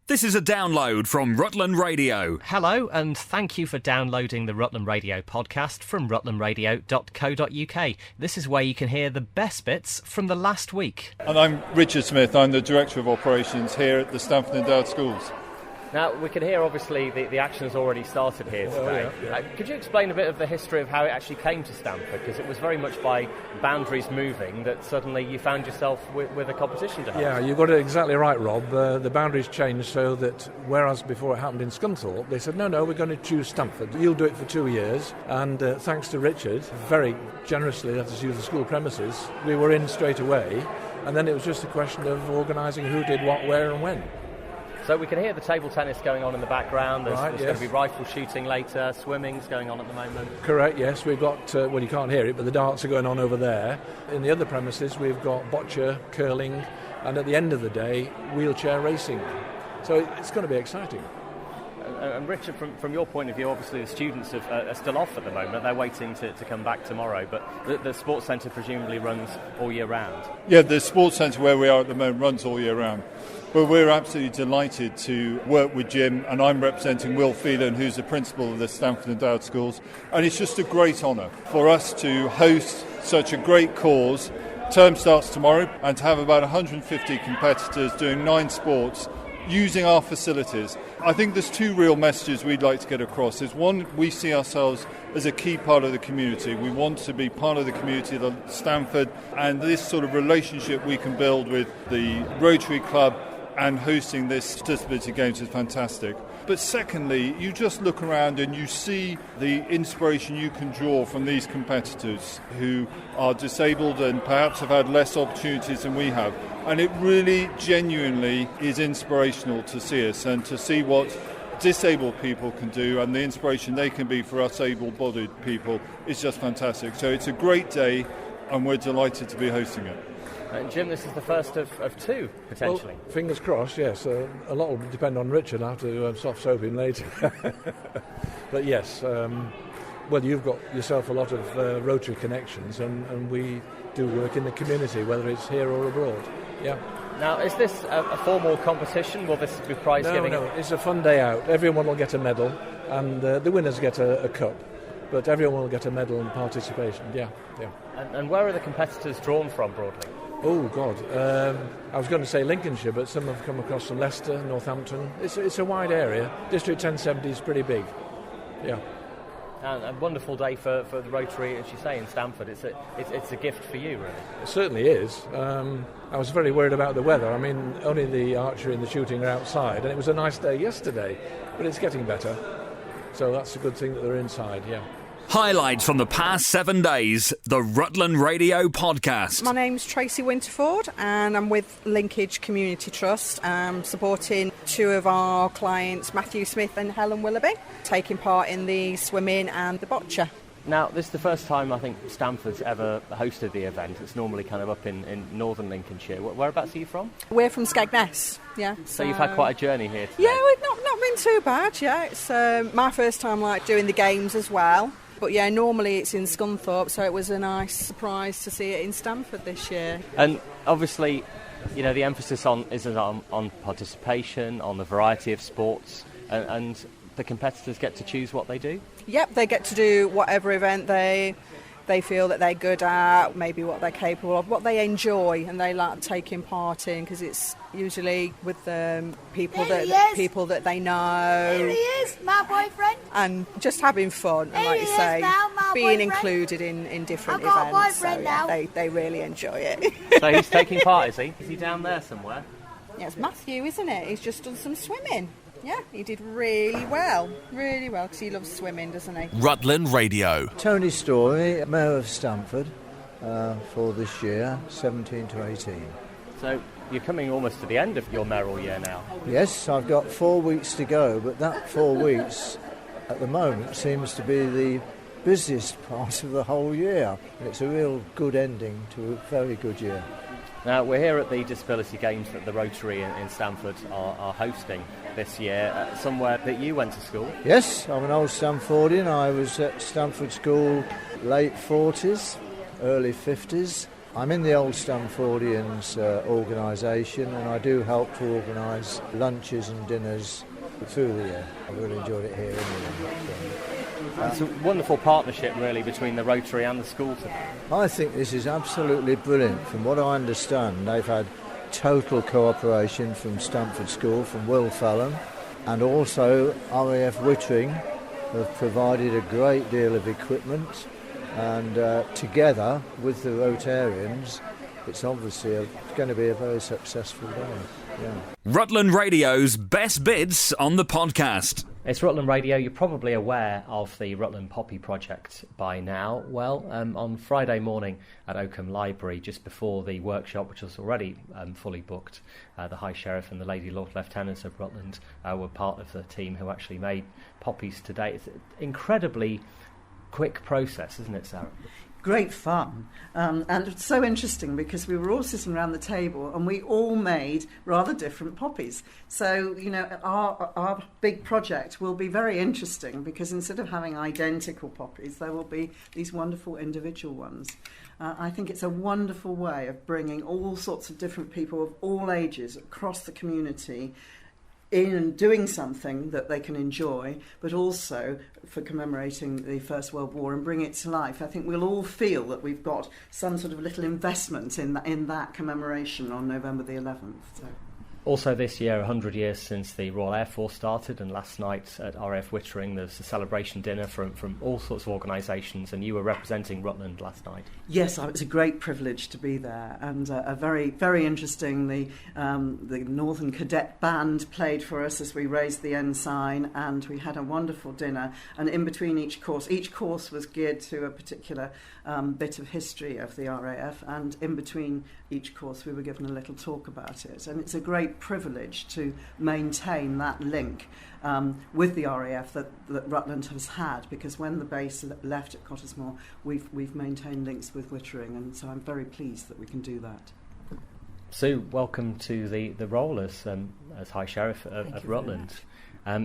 This is a download from Rutland Radio. Hello, and thank you for downloading the Rutland Radio podcast from rutlandradio.co.uk. This is where you can hear the best bits from the last week. And I'm Richard Smith. I'm the Director of Operations here at the Stamford and Dowd Schools. Now, we can hear, obviously, the action has already started here today. Could you explain a bit of the history of how it actually came to Stamford? Because it was very much by boundaries moving that suddenly you found yourself with a competition to host. Yeah, you got it exactly right, Rob. The boundaries changed so that whereas before it happened in Scunthorpe, they said, no, we're going to choose Stamford. You'll do it for 2 years. And thanks to Richard, very generously let us use the school premises, we were in straight away. And then it was just a question of organising who did what, where and when. So we can hear the table tennis going on in the background. There's going to be rifle shooting later. Swimming's going on at the moment. Correct, yes. We've got, well, you can't hear it, but the darts are going on over there. In the other premises, we've got bocce, curling, and at the end of the day, wheelchair racing. So it's going to be exciting. And Richard, from your point of view, obviously the students are still off at the moment. They're waiting to come back tomorrow, but the sports centre presumably runs all year round. Yeah, the sports centre where we are at the moment runs all year round. But we're absolutely delighted to work with Jim, and I'm representing Will Phelan, who's the principal of the Stamford and Dowd Schools. And it's just a great honour for us to host such a great cause. Term starts tomorrow, and to have about 150 competitors doing 9 sports using our facilities. I think there's 2 real messages we'd like to get across. Is one, we see ourselves as a key part of the community. We want to be part of the community of Stamford, and this sort of relationship we can build with the Rotary Club and hosting this Disability Games is fantastic. But secondly, you just look around and you see the inspiration you can draw from these competitors who are disabled and perhaps have had less opportunities than we have. And it really genuinely is inspirational to see us and to see what disabled people can do, and the inspiration they can be for us able-bodied people is just fantastic. So it's a great day and we're delighted to be hosting it. Jim, this is the first of two, potentially. Well, fingers crossed, yes. A lot will depend on Richard. I have to soft soap him later. But yes, well, you've got yourself a lot of Rotary connections, and we do work in the community, whether it's here or abroad. Yeah. Now, is this a formal competition? Will this be prize giving? No, it's a fun day out. Everyone will get a medal, and the winners get a cup. But everyone will get a medal and participation, yeah. And where are the competitors drawn from, broadly? Oh, God. I was going to say Lincolnshire, but some have come across from Leicester, Northampton. It's a wide area. District 1070 is pretty big, yeah. And a wonderful day for the Rotary, as you say, in Stamford. It's a gift for you, really. It certainly is. I was very worried about the weather. I mean, only the archery and the shooting are outside, and it was a nice day yesterday, but it's getting better. So that's a good thing that they're inside, yeah. Highlights from the past 7 days, the Rutland Radio Podcast. My name's Tracy Winterford and I'm with Linkage Community Trust. I'm supporting two of our clients, Matthew Smith and Helen Willoughby, taking part in the swimming and the boccia. Now, this is the first time I think Stamford's ever hosted the event. It's normally kind of up in northern Lincolnshire. Whereabouts are you from? We're from Skegness, yeah. So you've had quite a journey here today. Yeah, we've not been too bad, yeah. It's my first time doing the games as well. But yeah, normally it's in Scunthorpe, so it was a nice surprise to see it in Stamford this year. And obviously, you know, the emphasis is on participation, on the variety of sports, and the competitors get to choose what they do? Yep, they get to do whatever event they feel that they're good at, maybe what they're capable of, what they enjoy and they like taking part in, because it's usually with people that they know. Here he is, my boyfriend. And just having fun, and like you say, being included in different events. I've got a boyfriend now. They really enjoy it. So he's taking part, is he? Is he down there somewhere? Yeah, it's Matthew, isn't it? He's just done some swimming. Yeah, he did really well, because he loves swimming, doesn't he? Rutland Radio. Tony Story, Mayor of Stamford, for this year, 17 to 18. So you're coming almost to the end of your mayoral year now. Yes, I've got 4 weeks to go, but that 4 weeks at the moment seems to be the busiest part of the whole year. It's a real good ending to a very good year. Now, we're here at the Disability Games that the Rotary in Stamford are hosting this year, somewhere that you went to school. Yes, I'm an old Stamfordian. I was at Stamford School late 40s, early 50s. I'm in the Old Stamfordians organisation, and I do help to organise lunches and dinners through the year. I've really enjoyed it here. It's a wonderful partnership, really, between the Rotary and the school today. I think this is absolutely brilliant. From what I understand, they've had total cooperation from Stamford School, from Will Fallon, and also RAF Wittering have provided a great deal of equipment, and together with the Rotarians, it's obviously going to be a very successful day. Yeah. Rutland Radio's best bits on the podcast. It's Rutland Radio. You're probably aware of the Rutland Poppy Project by now. Well, on Friday morning at Oakham Library, just before the workshop, which was already fully booked, the High Sheriff and the Lady Lord Lieutenants of Rutland were part of the team who actually made poppies today. It's an incredibly quick process, isn't it, Sarah? Great fun, and it's so interesting because we were all sitting around the table and we all made rather different poppies. So, you know, our big project will be very interesting because instead of having identical poppies, there will be these wonderful individual ones. I think it's a wonderful way of bringing all sorts of different people of all ages across the community in and doing something that they can enjoy, but also for commemorating the First World War and bring it to life. I think we'll all feel that we've got some sort of little investment in that commemoration on November the 11th. So. Also this year, 100 years since the Royal Air Force started, and last night at RAF Wittering there was a celebration dinner from all sorts of organisations, and you were representing Rutland last night. Yes, it was a great privilege to be there, and a very, very interesting. The Northern Cadet Band played for us as we raised the ensign, and we had a wonderful dinner. And in between each course was geared to a particular bit of history of the RAF, and in between each course we were given a little talk about it. And it's a great privilege to maintain that link with the RAF that Rutland has had, because when the base left at Cottesmore, we've maintained links with Wittering, and so I'm very pleased that we can do that. Sue, welcome to the role as High Sheriff of Rutland.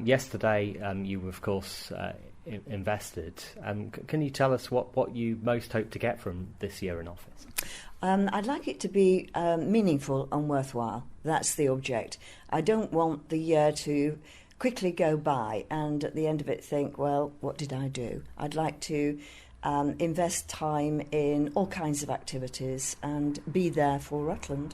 Yesterday you were, of course, invested. Can you tell us what you most hope to get from this year in office? I'd like it to be meaningful and worthwhile. That's the object. I don't want the year to quickly go by and at the end of it think, well, what did I do? I'd like to invest time in all kinds of activities and be there for Rutland.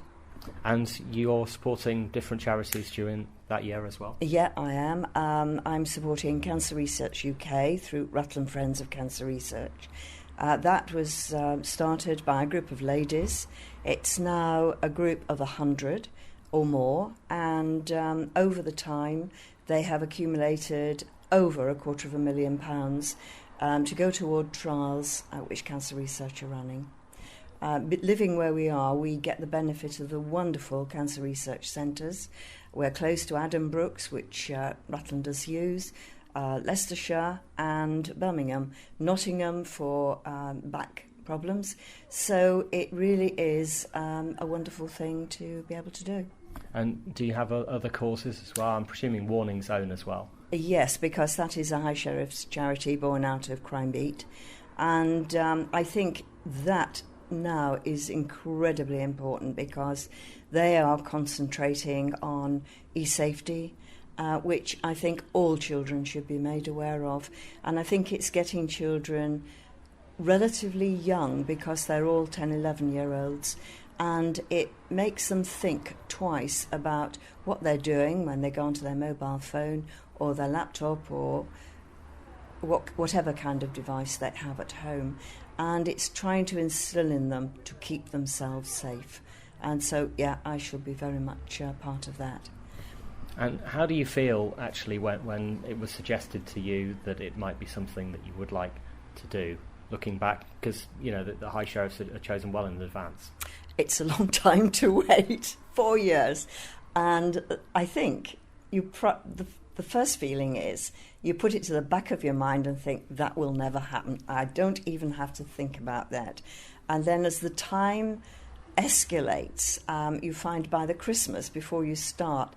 And you're supporting different charities during that year as well? Yeah, I am. I'm supporting Cancer Research UK through Rutland Friends of Cancer Research. That was started by a group of ladies. It's now a group of 100 or more, and over the time they have accumulated over £250,000 to go toward trials which Cancer Research are running. Living where we are, we get the benefit of the wonderful cancer research centres. We're close to Adam Brookes, which Rutlanders use, Leicestershire and Birmingham, Nottingham for back problems. So it really is a wonderful thing to be able to do. And do you have other causes as well? I'm presuming Warning Zone as well. Yes, because that is a High Sheriff's charity born out of Crime Beat. And I think that now is incredibly important because they are concentrating on e-safety, which I think all children should be made aware of. And I think it's getting children relatively young because they're all 10, 11-year-olds, and it makes them think twice about what they're doing when they go onto their mobile phone or their laptop or whatever kind of device they have at home. And it's trying to instill in them to keep themselves safe. And so, yeah, I shall be very much part of that. And how do you feel, actually, when it was suggested to you that it might be something that you would like to do, looking back? Because, you know, the High Sheriffs are chosen well in advance. It's a long time to wait, 4 years. And I think the first feeling is you put it to the back of your mind and think, that will never happen. I don't even have to think about that. And then as the time escalates, you find by the Christmas, before you start,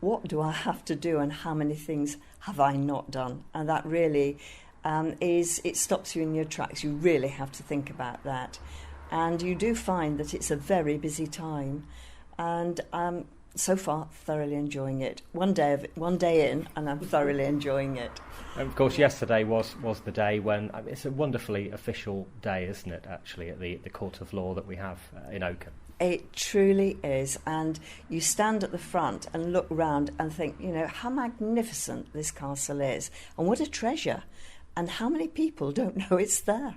what do I have to do and how many things have I not done? And that really it stops you in your tracks. You really have to think about that. And you do find that it's a very busy time. And so far, thoroughly enjoying it. One day in, and I'm thoroughly enjoying it. And of course, yesterday was the day when it's a wonderfully official day, isn't it? Actually, at the Court of Law that we have in Oakham. It truly is, and you stand at the front and look round and think, you know, how magnificent this castle is, and what a treasure, and how many people don't know it's there.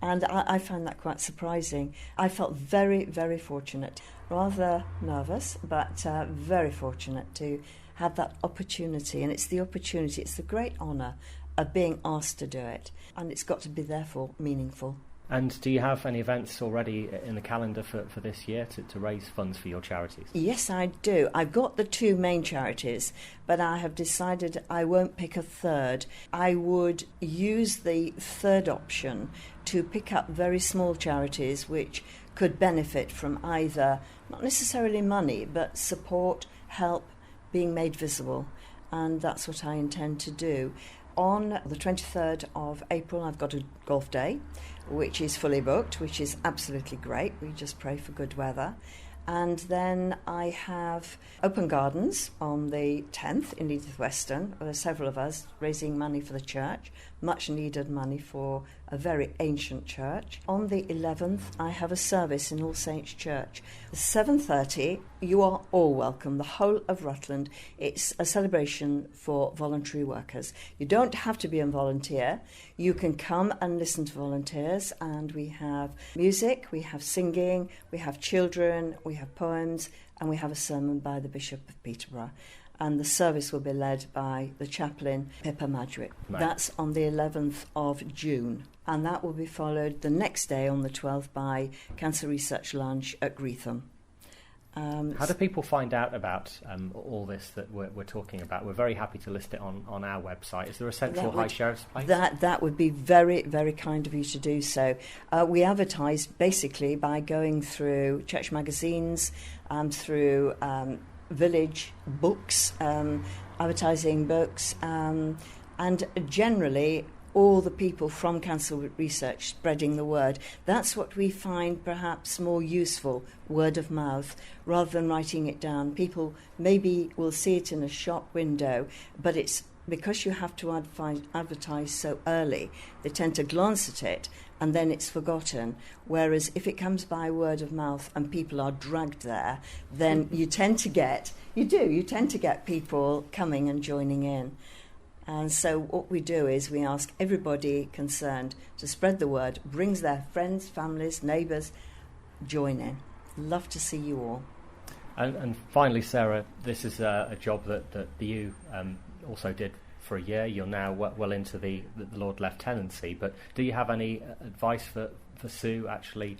And I found that quite surprising. I felt very, very fortunate. Rather nervous, but very fortunate to have that opportunity. And it's the great honour of being asked to do it. And it's got to be, therefore, meaningful. And do you have any events already in the calendar for this year to raise funds for your charities? Yes, I do. I've got the two main charities, but I have decided I won't pick a third. I would use the third option to pick up very small charities which could benefit from either, not necessarily money, but support, help, being made visible. And that's what I intend to do. On the 23rd of April, I've got a golf day, which is fully booked, which is absolutely great. We just pray for good weather. And then I have Open Gardens on the 10th in Edith Weston. There are several of us raising money for the church, much needed money for a very ancient church. On the 11th, I have a service in All Saints Church. 7:30, you are all welcome, the whole of Rutland. It's a celebration for voluntary workers. You don't have to be a volunteer. You can come and listen to volunteers, and we have music, we have singing, we have children, we have poems, and we have a sermon by the Bishop of Peterborough. And the service will be led by the chaplain, Pippa Madrick. Right. That's on the 11th of June. And that will be followed the next day on the 12th by Cancer Research Lunch at Greetham. How do people find out about all this that we're talking about? We're very happy to list it on our website. Is there a central High Sheriff's place? That would be very, very kind of you to do so. We advertise basically by going through church magazines, through village books, advertising books, and generally all the people from Cancer Research spreading the word. That's what we find perhaps more useful, word of mouth, rather than writing it down. People maybe will see it in a shop window, but it's because you have to advertise so early, they tend to glance at it and then it's forgotten. Whereas if it comes by word of mouth and people are dragged there, then you tend to get people coming and joining in. And so what we do is we ask everybody concerned to spread the word, brings their friends, families, neighbours, join in. Love to see you all. And finally, Sarah, this is a job that you also did for a year. You're now well into the Lord Lieutenancy, but do you have any advice for Sue actually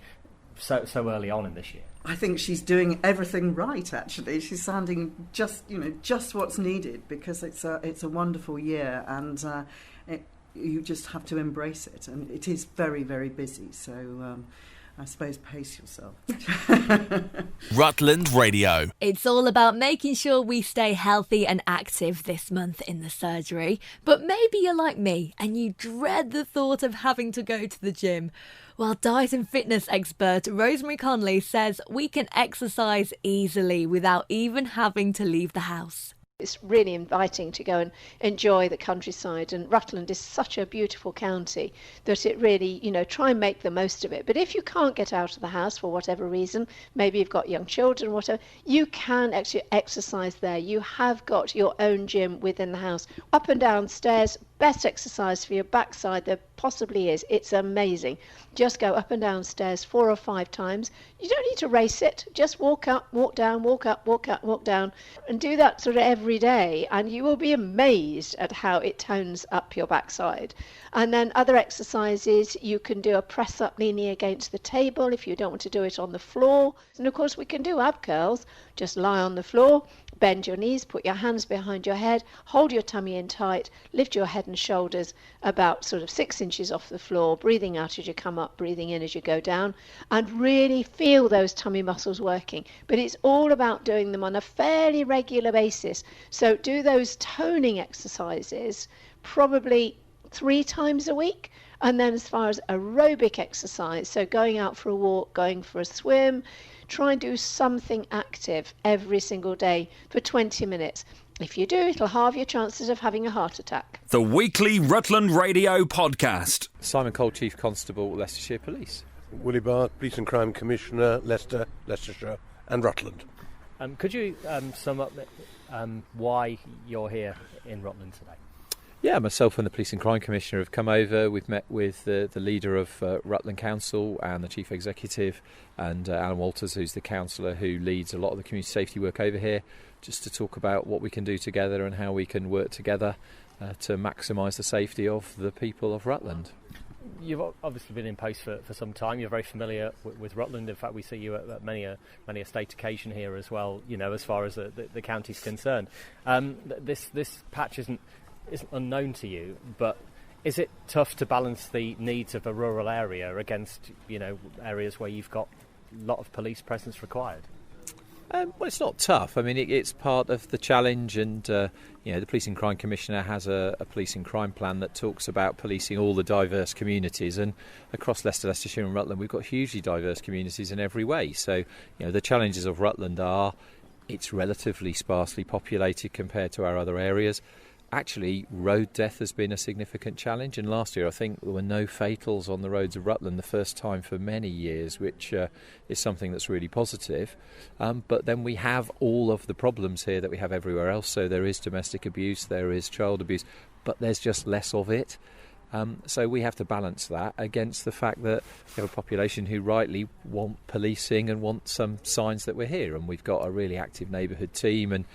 so early on in this year? I think she's doing everything right, actually. She's sounding just what's needed, because it's a wonderful year, and you just have to embrace it, and it is very, very busy, so I suppose pace yourself. Rutland Radio. It's all about making sure we stay healthy and active this month in the surgery. But maybe you're like me and you dread the thought of having to go to the gym. Well, diet and fitness expert Rosemary Conley says we can exercise easily without even having to leave the house. It's really inviting to go and enjoy the countryside, and Rutland is such a beautiful county that it really, try and make the most of it. But if you can't get out of the house for whatever reason, maybe you've got young children, whatever, you can actually exercise there. You have got your own gym within the house. Up and down stairs, best exercise for your backside there possibly is. It's amazing. Just go up and down stairs 4 or 5 times. You don't need to race it. Just walk up, walk down, walk up, walk up, walk down, and do that sort of every day, and you will be amazed at how it tones up your backside. And then other exercises, you can do a press up leaning against the table if you don't want to do it on the floor. And of course we can do ab curls. Just lie on the floor, bend your knees, put your hands behind your head, hold your tummy in tight, lift your head and shoulders about sort of 6 inches off the floor, breathing out as you come up, breathing in as you go down, and really feel those tummy muscles working. But it's all about doing them on a fairly regular basis. So do those toning exercises probably 3 times a week. And then as far as aerobic exercise, so going out for a walk, going for a swim, try and do something active every single day for 20 minutes. If you do, it'll halve your chances of having a heart attack. The weekly Rutland Radio podcast. Simon Cole, Chief Constable, Leicestershire Police. Willie Bart, Police and Crime Commissioner, Leicester, Leicestershire and Rutland. Could you sum up why you're here in Rutland today? Yeah, myself and the Police and Crime Commissioner have come over. We've met with the leader of Rutland Council and the Chief Executive, and Alan Walters, who's the councillor who leads a lot of the community safety work over here, just to talk about what we can do together and how we can work together to maximise the safety of the people of Rutland. You've obviously been in post for some time. You're very familiar with Rutland. In fact, we see you at many a state occasion here as well, as far as the county's concerned. This patch isn't unknown to you, but is it tough to balance the needs of a rural area against areas where you've got a lot of police presence required? Well, it's not tough. I mean, it's part of the challenge, and the Police and Crime Commissioner has a police and crime plan that talks about policing all the diverse communities, and across Leicester, Leicestershire and Rutland we've got hugely diverse communities in every way. So the challenges of Rutland are it's relatively sparsely populated compared to our other areas. Actually, road death has been a significant challenge, and last year I think there were no fatals on the roads of Rutland, the first time for many years, which is something that's really positive. But then we have all of the problems here that we have everywhere else. So there is domestic abuse, there is child abuse, but there's just less of it. So we have to balance that against the fact that we have a population who rightly want policing and want some signs that we're here, and we've got a really active neighbourhood team, and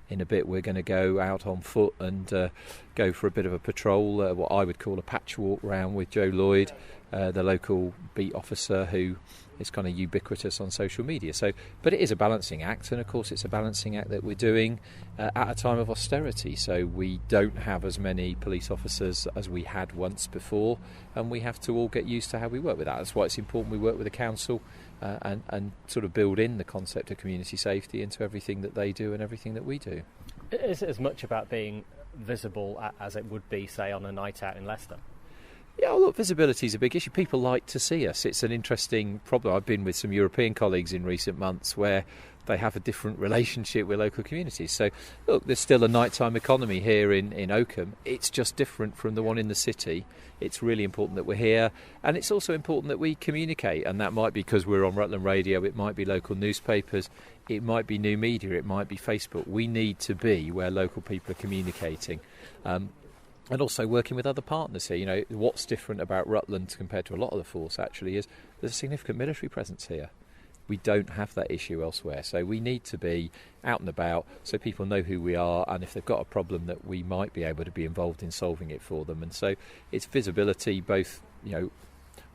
in a bit we're going to go out on foot and go for a bit of a patrol, what I would call a patch walk round with Joe Lloyd, the local beat officer who is kind of ubiquitous on social media. So, but it is a balancing act, and of course it's a balancing act that we're doing at a time of austerity. So we don't have as many police officers as we had once before, and we have to all get used to how we work with that. That's why it's important we work with the council and sort of build in the concept of community safety into everything that they do and everything that we do. Is it as much about being visible as it would be, say, on a night out in Leicester? Yeah, well, look, visibility is a big issue. People like to see us. It's an interesting problem. I've been with some European colleagues in recent months where they have a different relationship with local communities. So, look, there's still a nighttime economy here in Oakham. It's just different from the one in the city. It's really important that we're here, and it's also important that we communicate, and that might be because we're on Rutland Radio, it might be local newspapers, it might be new media, it might be Facebook. We need to be where local people are communicating. And also working with other partners here. You know, what's different about Rutland compared to a lot of the force actually is there's a significant military presence here. We don't have that issue elsewhere, so we need to be out and about so people know who we are, and if they've got a problem that we might be able to be involved in solving it for them. And so it's visibility, both, you know,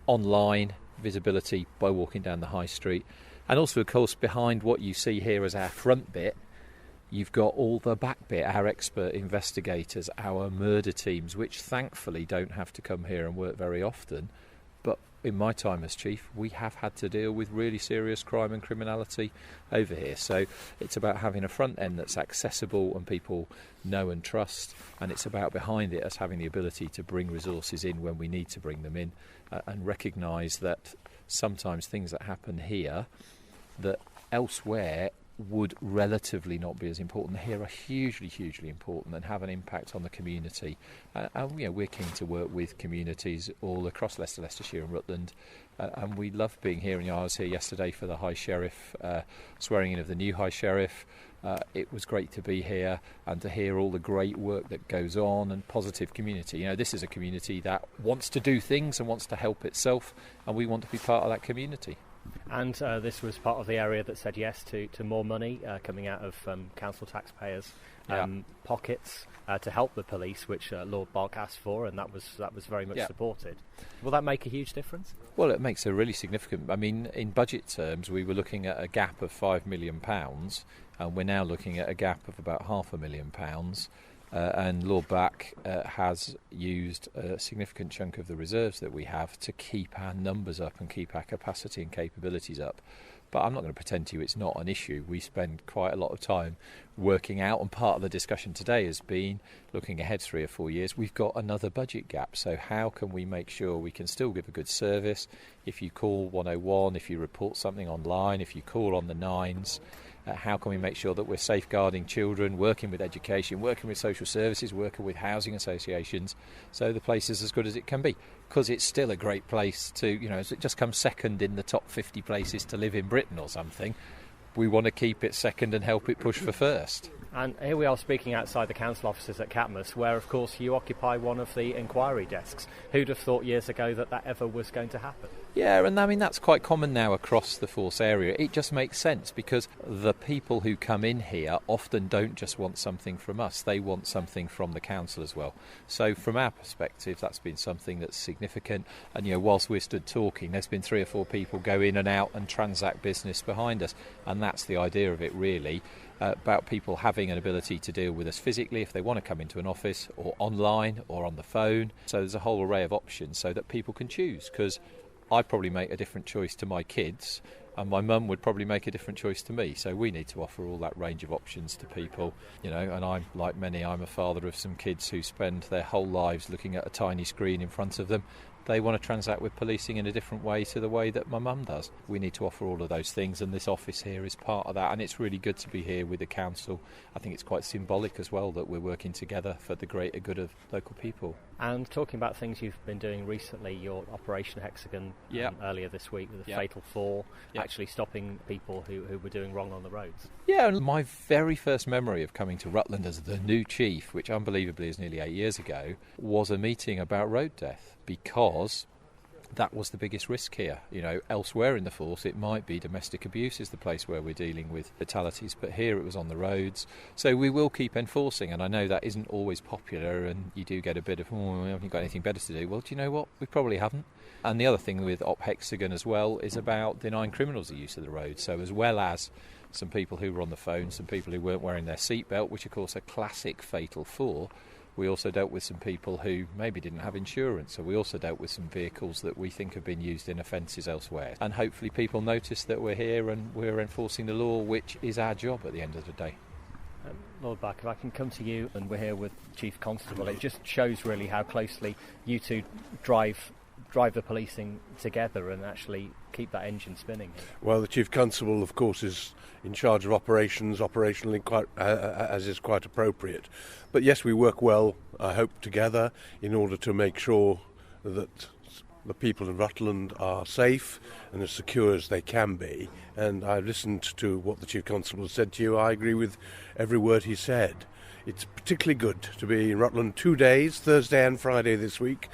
online visibility by walking down the high street, and also of course behind what you see here as our front bit, you've got all the back bit, our expert investigators, our murder teams, which thankfully don't have to come here and work very often. But in my time as chief, we have had to deal with really serious crime and criminality over here. So it's about having a front end that's accessible and people know and trust, and it's about behind it us having the ability to bring resources in when we need to bring them in, and recognise that sometimes things that happen here that elsewhere would relatively not be as important here are hugely, hugely important and have an impact on the community. And you know, we're keen to work with communities all across Leicester, Leicestershire and Rutland, and we love being here. And I was here yesterday for the High Sheriff, swearing in of the new High Sheriff. It was great to be here and to hear all the great work that goes on and positive community. You know, this is a community that wants to do things and wants to help itself, and we want to be part of that community. And this was part of the area that said yes to more money coming out of council taxpayers' pockets to help the police, which Lord Bark asked for, and that was very much supported. Will that make a huge difference? Well, it makes a really significant. I mean, in budget terms, we were looking at a gap of £5 million, and we're now looking at a gap of about £500,000. And Lord Back has used a significant chunk of the reserves that we have to keep our numbers up and keep our capacity and capabilities up. But I'm not going to pretend to you it's not an issue. We spend quite a lot of time working out, and part of the discussion today has been looking ahead 3 or 4 years. We've got another budget gap, so how can we make sure we can still give a good service? If you call 101, if you report something online, if you call on the 9s, how can we make sure that we're safeguarding children, working with education, working with social services, working with housing associations, so the place is as good as it can be? Because it's still a great place to, you know, it just comes second in the top 50 places to live in Britain or something. We want to keep it second and help it push for first. And here we are speaking outside the council offices at Catmos, where of course you occupy one of the inquiry desks. Who'd have thought years ago that ever was going to happen? Yeah, and I mean that's quite common now across the force area. It just makes sense because the people who come in here often don't just want something from us, they want something from the council as well. So from our perspective, that's been something that's significant. And you know, whilst we're stood talking, there's been 3 or 4 people go in and out and transact business behind us, and that's the idea of it really. About people having an ability to deal with us physically if they want to come into an office, or online or on the phone. So there's a whole array of options so that people can choose, because I'd probably make a different choice to my kids and my mum would probably make a different choice to me. So we need to offer all that range of options to people, you know. And I'm like many, I'm a father of some kids who spend their whole lives looking at a tiny screen in front of them, they want to transact with policing in a different way to the way that my mum does. We need to offer all of those things, and this office here is part of that, and it's really good to be here with the council. I think it's quite symbolic as well that we're working together for the greater good of local people. And talking about things you've been doing recently, your Operation Hexagon earlier this week with the Fatal 4, actually stopping people who were doing wrong on the roads. Yeah, and my very first memory of coming to Rutland as the new chief, which unbelievably is nearly 8 years ago, was a meeting about road death, because that was the biggest risk here. You know, elsewhere in the force it might be domestic abuse is the place where we're dealing with fatalities, but here it was on the roads. So we will keep enforcing, and I know that isn't always popular, and you do get a bit of, we haven't got anything better to do. Well, do you know what? We probably haven't. And the other thing with Op Hexagon as well is about denying criminals the use of the road. So as well as some people who were on the phone, some people who weren't wearing their seatbelt, which of course are classic fatal 4, we also dealt with some people who maybe didn't have insurance, so we also dealt with some vehicles that we think have been used in offences elsewhere. And hopefully people notice that we're here and we're enforcing the law, which is our job at the end of the day. Lord Buck, if I can come to you, and we're here with Chief Constable, it just shows really how closely you two drive the policing together and actually keep that engine spinning. Well, the Chief Constable, of course, is in charge of operations, operationally quite, as is quite appropriate. But yes, we work well, I hope, together in order to make sure that the people in Rutland are safe and as secure as they can be. And I've listened to what the Chief Constable said to you. I agree with every word he said. It's particularly good to be in Rutland 2 days, Thursday and Friday this week.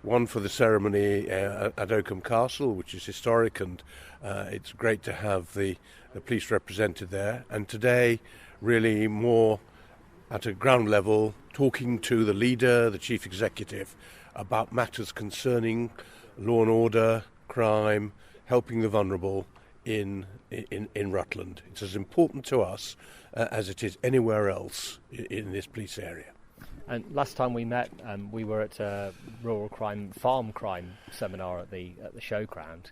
One for the ceremony at Oakham Castle, which is historic, and it's great to have the police represented there. And today, really more at a ground level, talking to the leader, the chief executive, about matters concerning law and order, crime, helping the vulnerable in Rutland. It's as important to us as it is anywhere else in this police area. And last time we met, we were at a rural farm crime seminar at the showground,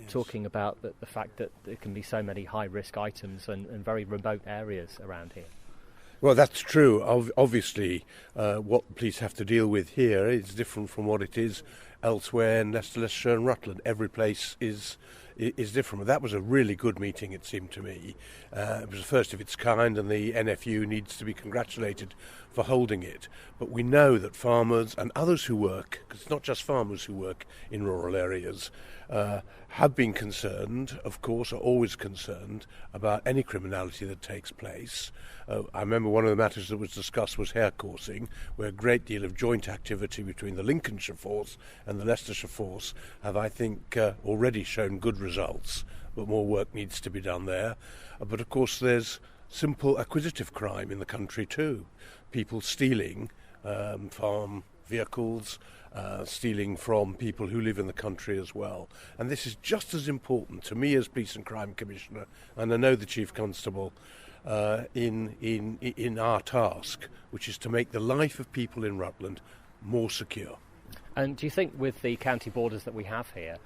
talking about the fact that there can be so many high-risk items and very remote areas around here. Well, that's true. Obviously, what the police have to deal with here is different from what it is elsewhere in Leicestershire and Rutland. Every place is different. But that was a really good meeting, it seemed to me. It was the first of its kind, and the NFU needs to be congratulated for holding it. But we know that farmers and others who work, because it's not just farmers who work in rural areas, have been concerned, of course, are always concerned about any criminality that takes place. I remember one of the matters that was discussed was hare coursing, where a great deal of joint activity between the Lincolnshire force and the Leicestershire force have, I think, already shown good results, but more work needs to be done there. But of course there's simple acquisitive crime in the country too. People stealing farm vehicles, stealing from people who live in the country as well. And this is just as important to me as Police and Crime Commissioner, and I know the Chief Constable, in our task, which is to make the life of people in Rutland more secure. And do you think with the county borders that we have here,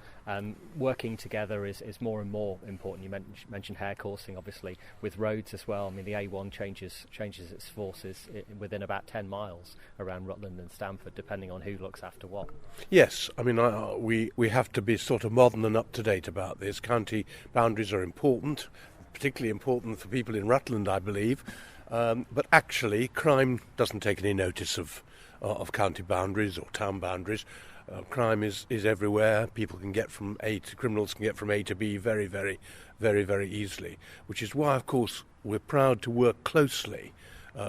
working together is more and more important? You mentioned hare coursing, obviously, with roads as well. I mean, the A1 changes its forces within about 10 miles around Rutland and Stamford, depending on who looks after what. Yes, I mean, we have to be sort of modern and up-to-date about this. County boundaries are important, particularly important for people in Rutland, I believe. But actually, crime doesn't take any notice of county boundaries or town boundaries. Crime is everywhere. Criminals can get from A to B very, very, very, very easily, which is why, of course, we're proud to work closely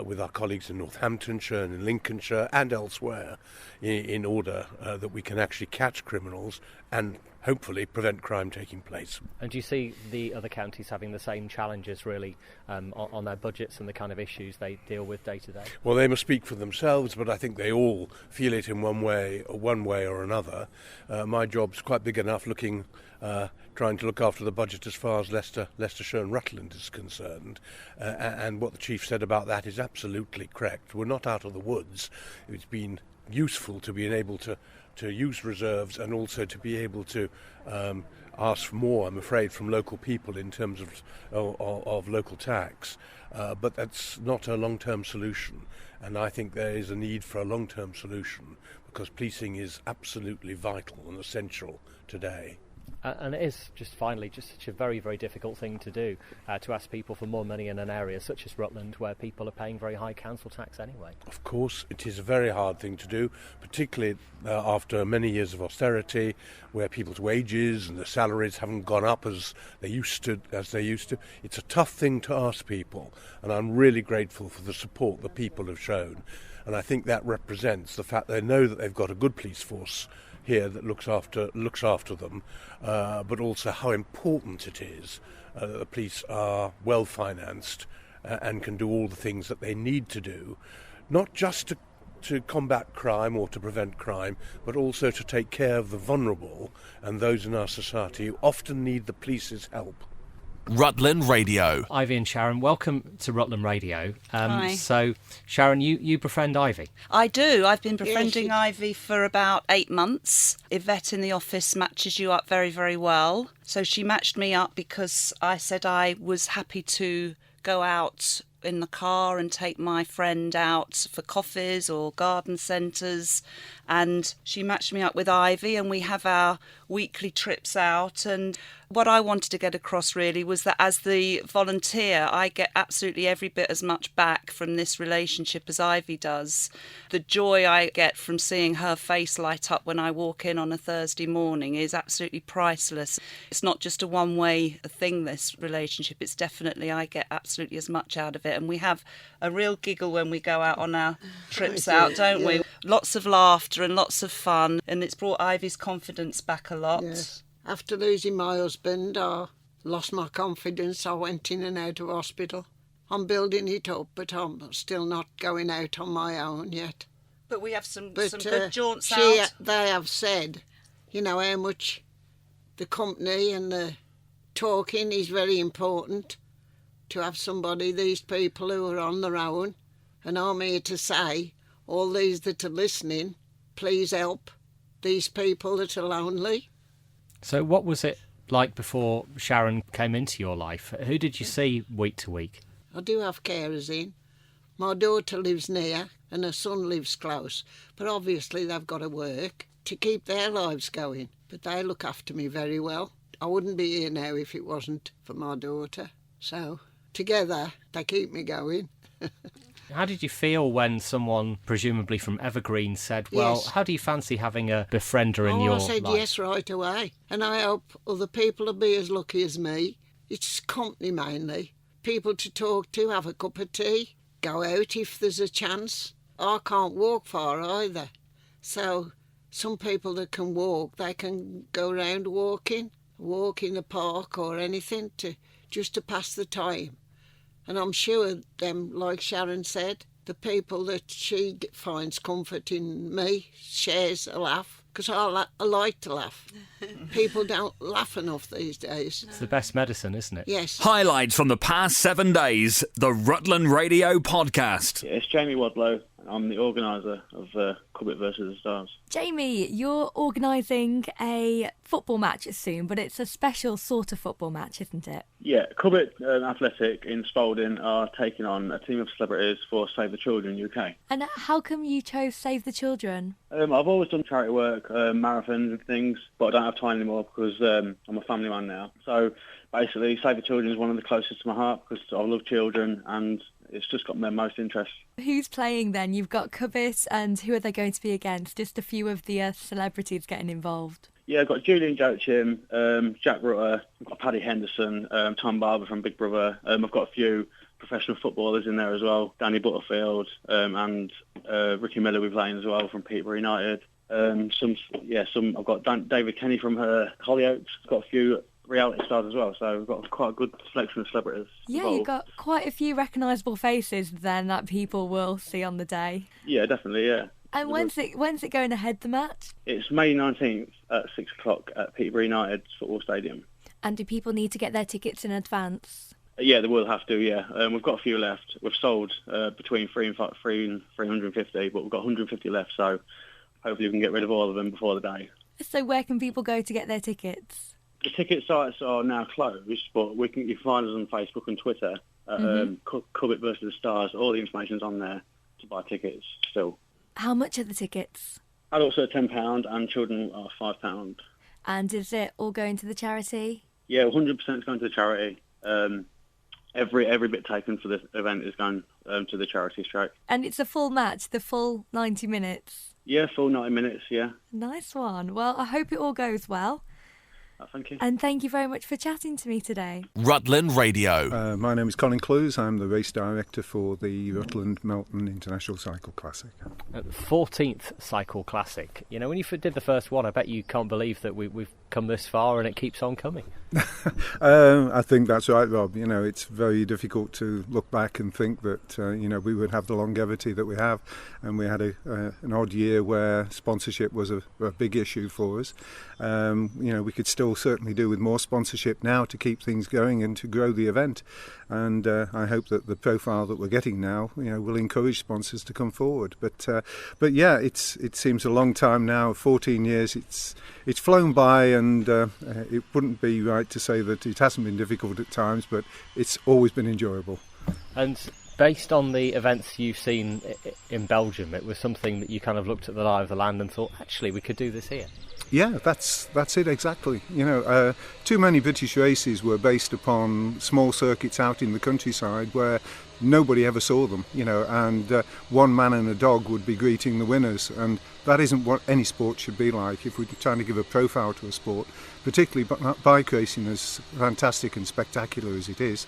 with our colleagues in Northamptonshire and in Lincolnshire and elsewhere in order that we can actually catch criminals and hopefully prevent crime taking place. And do you see the other counties having the same challenges really on their budgets and the kind of issues they deal with day to day? Well, they must speak for themselves, but I think they all feel it in one way or another. My job's quite big enough looking trying to look after the budget as far as Leicestershire and Rutland is concerned. And what the Chief said about that is absolutely correct. We're not out of the woods. It's been useful to be able to use reserves and also to be able to ask for more, I'm afraid, from local people in terms of local tax. But that's not a long-term solution. And I think there is a need for a long-term solution because policing is absolutely vital and essential today. And it is just such a very, very difficult thing to do, to ask people for more money in an area such as Rutland where people are paying very high council tax anyway. Of course, it is a very hard thing to do, particularly after many years of austerity where people's wages and their salaries haven't gone up as they used to. It's a tough thing to ask people, and I'm really grateful for the support the people have shown. And I think that represents the fact they know that they've got a good police force here that looks after them, but also how important it is that the police are well financed and can do all the things that they need to do, not just to combat crime or to prevent crime, but also to take care of the vulnerable and those in our society who often need the police's help. Rutland Radio. Ivy and Sharon, welcome to Rutland Radio. Hi. So, Sharon, you befriend Ivy? I do. I've been befriending Ivy for about 8 months. Yvette in the office matches you up very, very well. So she matched me up because I said I was happy to go out in the car and take my friend out for coffees or garden centres, and she matched me up with Ivy and we have our weekly trips out. And what I wanted to get across really was that as the volunteer I get absolutely every bit as much back from this relationship as Ivy does. The joy I get from seeing her face light up when I walk in on a Thursday morning is absolutely priceless. It's not just a one-way thing, this relationship. It's definitely, I get absolutely as much out of it, and we have a real giggle when we go out on our trips out, don't we? Lots of laughter and lots of fun, and it's brought Ivy's confidence back a lot. Yes. After losing my husband, I lost my confidence. I went in and out of hospital. I'm building it up, but I'm still not going out on my own yet. But we have some good jaunts out. They have said, how much the company and the talking is very important, to have somebody, these people who are on their own. And I'm here to say, all these that are listening, please help these people that are lonely. So what was it like before Sharon came into your life? Who did you see week to week? I do have carers in. My daughter lives near and her son lives close, but obviously they've got to work to keep their lives going. But they look after me very well. I wouldn't be here now if it wasn't for my daughter. So together they keep me going. How did you feel when someone, presumably from Evergreen, said, well, Yes. How do you fancy having a befriender in your life? I said yes right away. And I hope other people will be as lucky as me. It's company mainly. People to talk to, have a cup of tea, go out if there's a chance. I can't walk far either. So some people that can walk, they can go round walk in the park or anything just to pass the time. And I'm sure them, like Sharon said, the people that she finds comfort in me shares a laugh, because I like to laugh. People don't laugh enough these days. It's the best medicine, isn't it? Yes. Highlights from the past 7 days, the Rutland Radio Podcast. It's Jamie Wadlow. I'm the organiser of Cubbit versus the Stars. Jamie, you're organising a football match soon, but it's a special sort of football match, isn't it? Yeah, Cubbit Athletic in Spalding are taking on a team of celebrities for Save the Children UK. And how come you chose Save the Children? I've always done charity work, marathons and things, but I don't have time anymore because I'm a family man now. So basically, Save the Children is one of the closest to my heart because I love children and it's just got my most interest. Who's playing then? You've got Cubbit, and who are they going to be against? Just a few of the celebrities getting involved. Yeah, I've got Julian Joachim, Jack Rutter, I've got Paddy Henderson, Tom Barber from Big Brother. I've got a few professional footballers in there as well, Danny Butterfield and Ricky Miller we're playing as well from Peterborough United. I've got David Kenny from Hollyoaks. I've got a few reality stars as well, so we've got quite a good selection of celebrities. Yeah, involved. you've got quite a few recognisable faces then that people will see on the day. Yeah, definitely, yeah. And when's it going ahead, the match? It's May 19th at 6 o'clock at Peterborough United's football stadium. And do people need to get their tickets in advance? Yeah, they will have to, yeah. We've got a few left. We've sold between 3 and 350, but we've got 150 left, so hopefully we can get rid of all of them before the day. So where can people go to get their tickets? The ticket sites are now closed, but you can find us on Facebook and Twitter at Cubbit versus the Stars. All the information's on there to buy tickets still. How much are the tickets? Adults are £10 and children are £5. And is it all going to the charity? Yeah, 100% is going to the charity. Every bit taken for this event is going to the charity straight. And it's a full match, the full 90 minutes? Yeah, full 90 minutes, yeah. Nice one. Well, I hope it all goes well. Thank you. And thank you very much for chatting to me today. Rutland Radio. My name is Colin Clues. I'm the race director for the Rutland Melton International Cycle Classic. At the 14th Cycle Classic. You know, when you did the first one, I bet you can't believe that we've come this far and it keeps on coming. I think that's right, Rob. You know, it's very difficult to look back and think that, we would have the longevity that we have. And we had an odd year where sponsorship was a big issue for us. We could still certainly do with more sponsorship now to keep things going and to grow the event. And I hope that the profile that we're getting now, will encourage sponsors to come forward. But yeah, it seems a long time now. 14 years. It's flown by, and it wouldn't be right to say that it hasn't been difficult at times, but it's always been enjoyable. And based on the events you've seen in Belgium, it was something that you kind of looked at the lie of the land and thought, actually, we could do this here. Yeah, that's it exactly. Too many British races were based upon small circuits out in the countryside where nobody ever saw them, and one man and a dog would be greeting the winners, and that isn't what any sport should be like if we're trying to give a profile to a sport, particularly bike racing, as fantastic and spectacular as it is.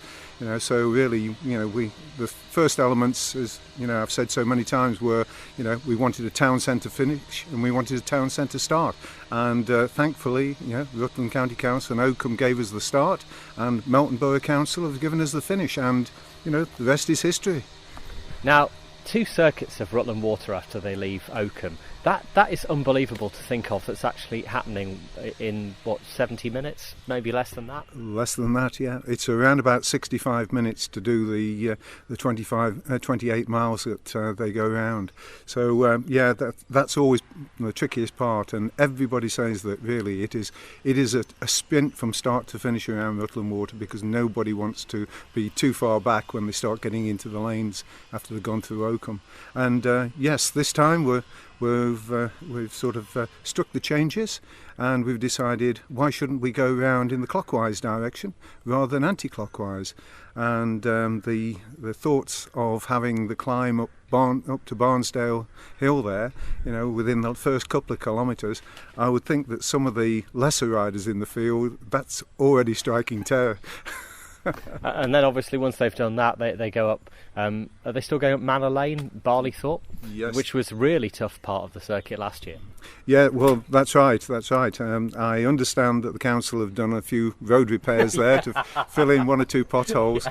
So really, the first elements, as I've said so many times, were, we wanted a town centre finish and we wanted a town centre start, and thankfully, Rutland County Council and Oakham gave us the start, and Melton Borough Council have given us the finish, and the rest is history. Now, 2 circuits of Rutland Water after they leave Oakham. That is unbelievable to think of. That's actually happening in 70 minutes, maybe less than that. Less than that, yeah. It's around about 65 minutes to do the 28 miles that they go round. So that's always the trickiest part, and everybody says that really it is a sprint from start to finish around Rutland Water, because nobody wants to be too far back when they start getting into the lanes after they've gone through Oakham. And yes, this time we've sort of struck the changes, and we've decided, why shouldn't we go round in the clockwise direction rather than anti-clockwise? And the thoughts of having the climb up to Barnsdale Hill there, within the first couple of kilometres, I would think that some of the lesser riders in the field, that's already striking terror. And then obviously once they've done that, they go up, are they still going up Manor Lane, Barleythorpe? Yes. Which was a really tough part of the circuit last year. Yeah, well, that's right. I understand that the council have done a few road repairs there to fill in 1 or 2 potholes,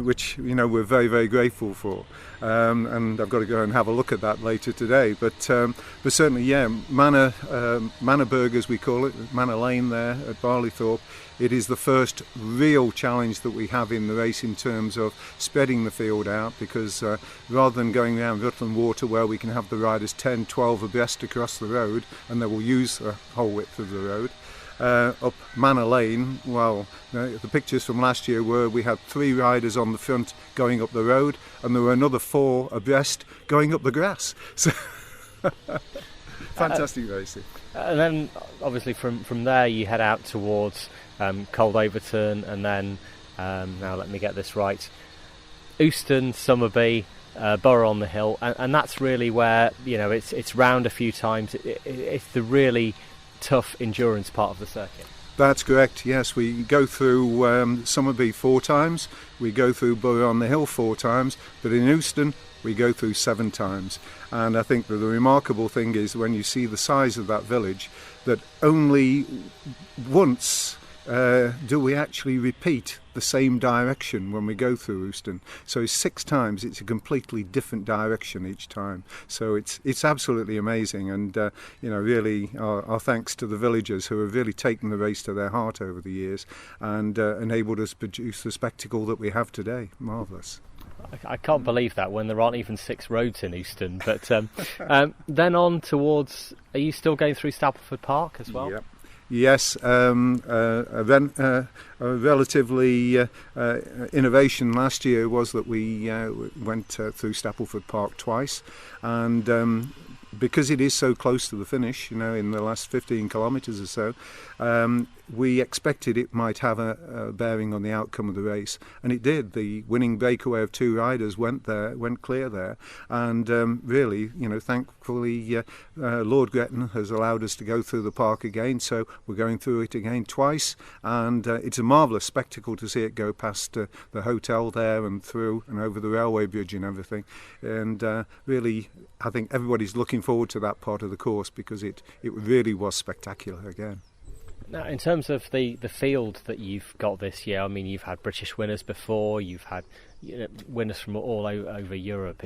which, we're very, very grateful for. And I've got to go and have a look at that later today. But certainly, yeah, Manor Burg, as we call it, Manor Lane there at Barleythorpe, it is the first real challenge that we have in the race in terms of spreading the field out, because rather than going around Rutland Water where we can have the riders 10, 12 abreast across the road, and they will use the whole width of the road, up Manor Lane, well, the pictures from last year were we had 3 riders on the front going up the road, and there were another 4 abreast going up the grass. So fantastic racing. And then obviously from there you head out towards Cold Overton, and then now let me get this right, Euston, Somerby, Borough on the Hill, and that's really where it's round a few times. It's the really tough endurance part of the circuit. That's correct, yes. We go through Somerby 4 times, we go through Borough on the Hill 4 times, but in Euston we go through 7 times. And I think that the remarkable thing is when you see the size of that village, that only once do we actually repeat the same direction when we go through Euston. So 6 times it's a completely different direction each time. So it's absolutely amazing, and really our thanks to the villagers who have really taken the race to their heart over the years and enabled us to produce the spectacle that we have today. Marvellous. I can't believe that when there aren't even 6 roads in Euston. But then on towards, are you still going through Stapleford Park as well? Yep. Yes, a relatively innovation last year was that we went through Stapleford Park twice, and because it is so close to the finish, in the last 15 kilometres or so, we expected it might have a bearing on the outcome of the race, and it did. The winning breakaway of 2 riders went clear there, and really, thankfully, Lord Gretton has allowed us to go through the park again, so we're going through it again twice, and it's a marvellous spectacle to see it go past the hotel there and through and over the railway bridge and everything, and really, I think everybody's looking forward to that part of the course because it really was spectacular again. Now, in terms of the field that you've got this year, I mean, you've had British winners before, you've had winners from all over Europe.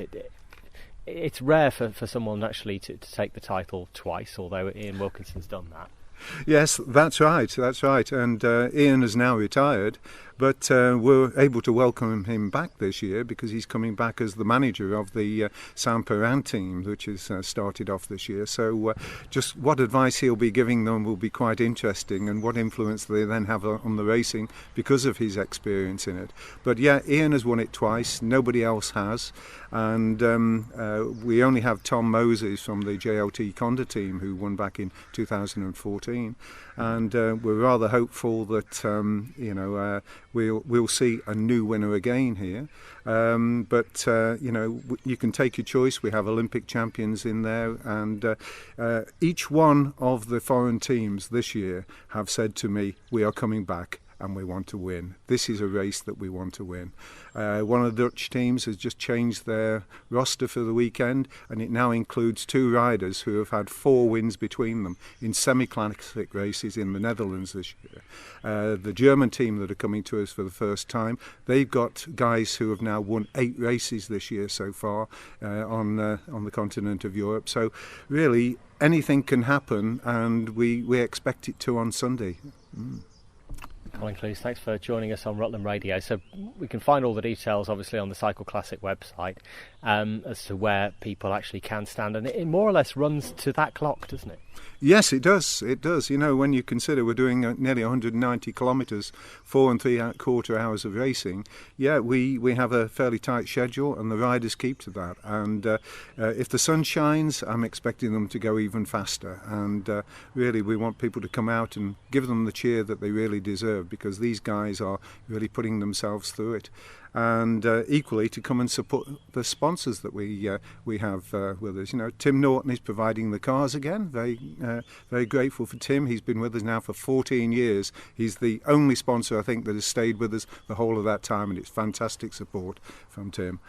It's rare for someone actually to take the title twice, although Ian Wilkinson's done that. Yes, that's right, and Ian has now retired, but we're able to welcome him back this year because he's coming back as the manager of the Saint-Perrin team, which has started off this year. So just what advice he'll be giving them will be quite interesting, and what influence they then have on the racing because of his experience in it. But yeah, Ian has won it twice, nobody else has, and we only have Tom Moses from the JLT Conda team who won back in 2014, and we're rather hopeful that we'll see a new winner again here, but you can take your choice. We have Olympic champions in there, and each one of the foreign teams this year have said to me, we are coming back and we want to win. This is a race that we want to win. One of the Dutch teams has just changed their roster for the weekend, and it now includes 2 riders who have had 4 wins between them in semi-classic races in the Netherlands this year. The German team that are coming to us for the first time, they've got guys who have now won 8 races this year so far on the continent of Europe. So really, anything can happen, and we expect it to on Sunday. Colin Cleese, thanks for joining us on Rutland Radio. So we can find all the details obviously on the Cycle Classic website as to where people actually can stand, and it more or less runs to that clock, doesn't it? Yes, it does. When you consider we're doing nearly 190 kilometres, 4 3/4 hours of racing, we have a fairly tight schedule, and the riders keep to that. And if the sun shines, I'm expecting them to go even faster. And really, we want people to come out and give them the cheer that they really deserve, because these guys are really putting themselves through it. And equally to come and support the sponsors that we have with us. Tim Norton is providing the cars again. Very grateful for Tim. He's been with us now for 14 years. He's the only sponsor, I think, that has stayed with us the whole of that time, and it's fantastic support from Tim.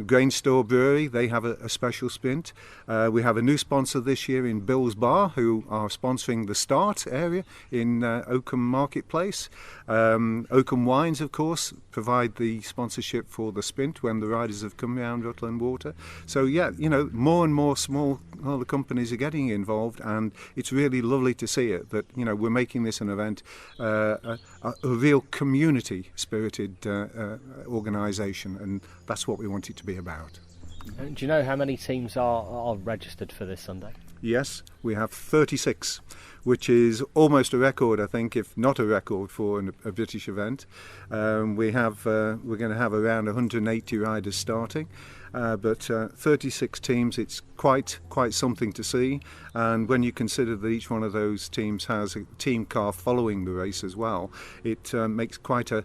Grain Store Brewery, they have a special stint. We have a new sponsor this year in Bill's Bar, who are sponsoring the start area in Oakham Marketplace. Oakham Wines, of course, provide the sponsorship for the Spint when the riders have come around Rutland Water. So more and more small other companies are getting involved, and it's really lovely to see it, that we're making this an event, a real community spirited organisation, and that's what we want it to be about. Do you know how many teams are registered for this Sunday? Yes, we have 36, which is almost a record, I think, if not a record for a British event. We're going to have around 180 riders starting, but 36 teams. It's quite something to see, and when you consider that each one of those teams has a team car following the race as well, it makes quite a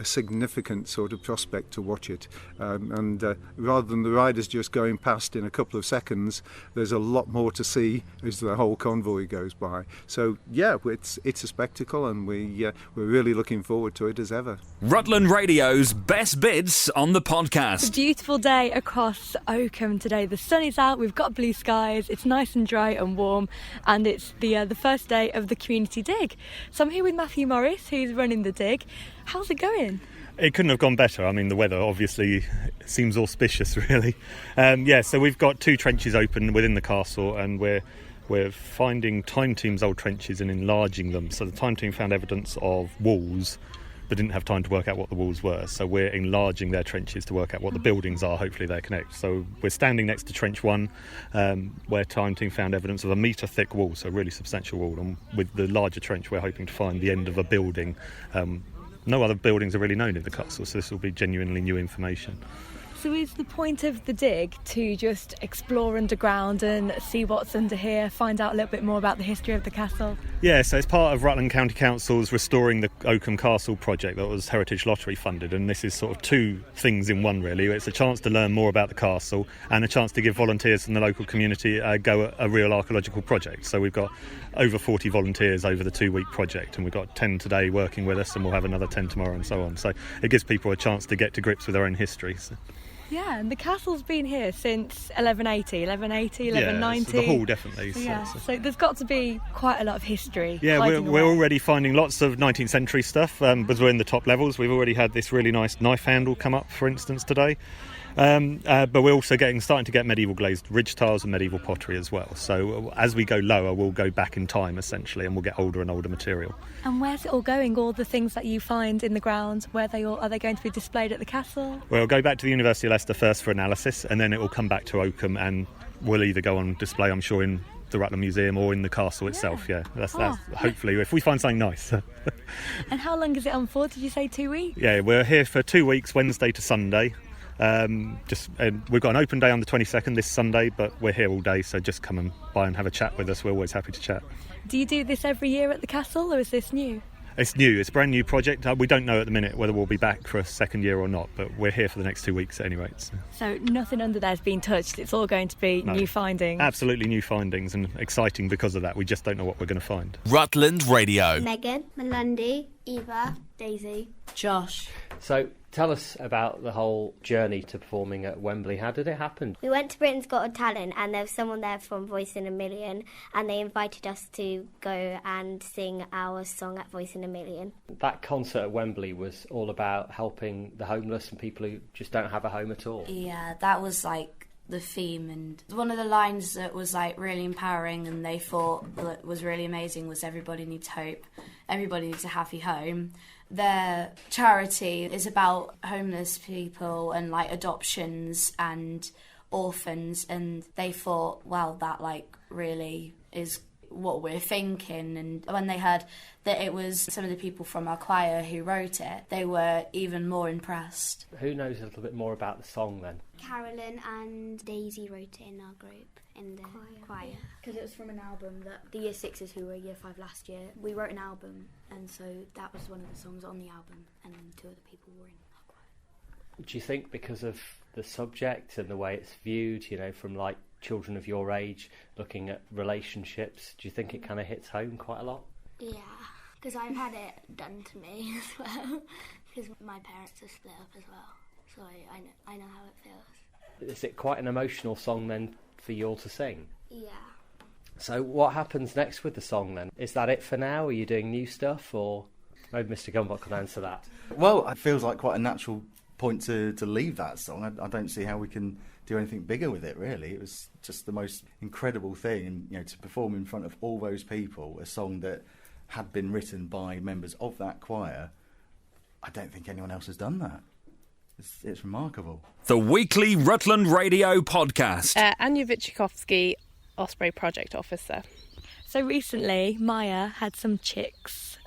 significant sort of prospect to watch it. And rather than the riders just going past in a couple of seconds, there's a lot more to see as the whole convoy goes by. So it's a spectacle, and we're really looking forward to it as ever. Rutland Radio's best bits on the podcast. It's a beautiful day day across Oakham today. The sun is out, we've got blue skies, it's nice and dry and warm, and it's the first day of the community dig. So I'm here with Matthew Morris, who's running the dig. How's it going? It couldn't have gone better. I mean, the weather obviously seems auspicious, really. So we've got 2 trenches open within the castle, and we're finding Time Team's old trenches and enlarging them. So the Time Team found evidence of walls, but didn't have time to work out what the walls were. So we're enlarging their trenches to work out what the buildings are. Hopefully they connect. So we're standing next to Trench 1, where Time Team found evidence of a metre-thick wall, so a really substantial wall. And with the larger trench, we're hoping to find the end of a building. No other buildings are really known in the castle, so this will be genuinely new information. So is the point of the dig to just explore underground and see what's under here, find out a little bit more about the history of the castle? Yeah, so it's part of Rutland County Council's Restoring the Oakham Castle project that was Heritage Lottery funded, and this is sort of 2 things in one, really. It's a chance to learn more about the castle and a chance to give volunteers from the local community a go at a real archaeological project. So we've got over 40 volunteers over the 2-week project, and we've got 10 today working with us, and we'll have another 10 tomorrow and so on. So it gives people a chance to get to grips with their own history. So. Yeah, and the castle's been here since 1190, 1190. So the hall, definitely. So there's got to be quite a lot of history. Yeah, we're already finding lots of 19th century stuff, but we're in the top levels. We've already had this really nice knife handle come up, for instance, today. But we're also starting to get medieval glazed ridge tiles and medieval pottery as well. So as we go lower, we'll go back in time, essentially, and we'll get older and older material. And where's it all going? All the things that you find in the ground, are they going to be displayed at the castle? We'll go back to the University of Leicester first for analysis, and then it will come back to Oakham, and we'll either go on display, I'm sure, in the Rutland Museum or in the castle itself. That's hopefully, if we find something nice. And how long is it on for? Did you say 2 weeks? Yeah, we're here for 2 weeks, Wednesday to Sunday. We've got an open day on the 22nd this Sunday, but we're here all day, so just come and by and have a chat with us. We're always happy to chat. Do you do this every year at the castle, or is this new? It's new. It's a brand new project. We don't know at the minute whether we'll be back for a second year or not, but we're here for the next 2 weeks at any rate. So nothing under there's been touched. It's all going to be new findings. Absolutely new findings, and exciting because of that. We just don't know what we're going to find. Rutland Radio. Megan, Melundi, Eva, Daisy, Josh. So tell us about the whole journey to performing at Wembley. How did it happen? We went to Britain's Got Talent, and there was someone there from Voice in a Million, and they invited us to go and sing our song at Voice in a Million. That concert at Wembley was all about helping the homeless and people who just don't have a home at all. Yeah, that was like the theme, and one of the lines that was like really empowering and they thought that was really amazing was everybody needs hope, everybody needs a happy home. Their charity is about homeless people and like adoptions and orphans, and they thought, well, that like really is what we're thinking. And when they heard that it was some of the people from our choir who wrote it, they were even more impressed. Who knows a little bit more about the song then? Carolyn and Daisy wrote it in our group, in the choir. Because it was from an album that the Year 6s who were Year 5 last year, we wrote an album, and so that was one of the songs on the album, and then 2 other people were in our choir. Do you think because of the subject and the way it's viewed, from like children of your age, looking at relationships, do you think it kind of hits home quite a lot? Yeah, because I've had it done to me as well, because my parents are split up as well, so I know how it feels. Is it quite an emotional song then for you all to sing? Yeah. So what happens next with the song then? Is that it for now? Are you doing new stuff, or maybe Mr. Gumbot can answer that? Well, it feels like quite a natural point to leave that song. I don't see how we can do anything bigger with it, really. It was just the most incredible thing, and to perform in front of all those people, a song that had been written by members of that choir. I don't think anyone else has done that. It's remarkable. The weekly Rutland Radio podcast. Anya Vichikovsky, Osprey Project Officer. So recently, Maya had some chicks.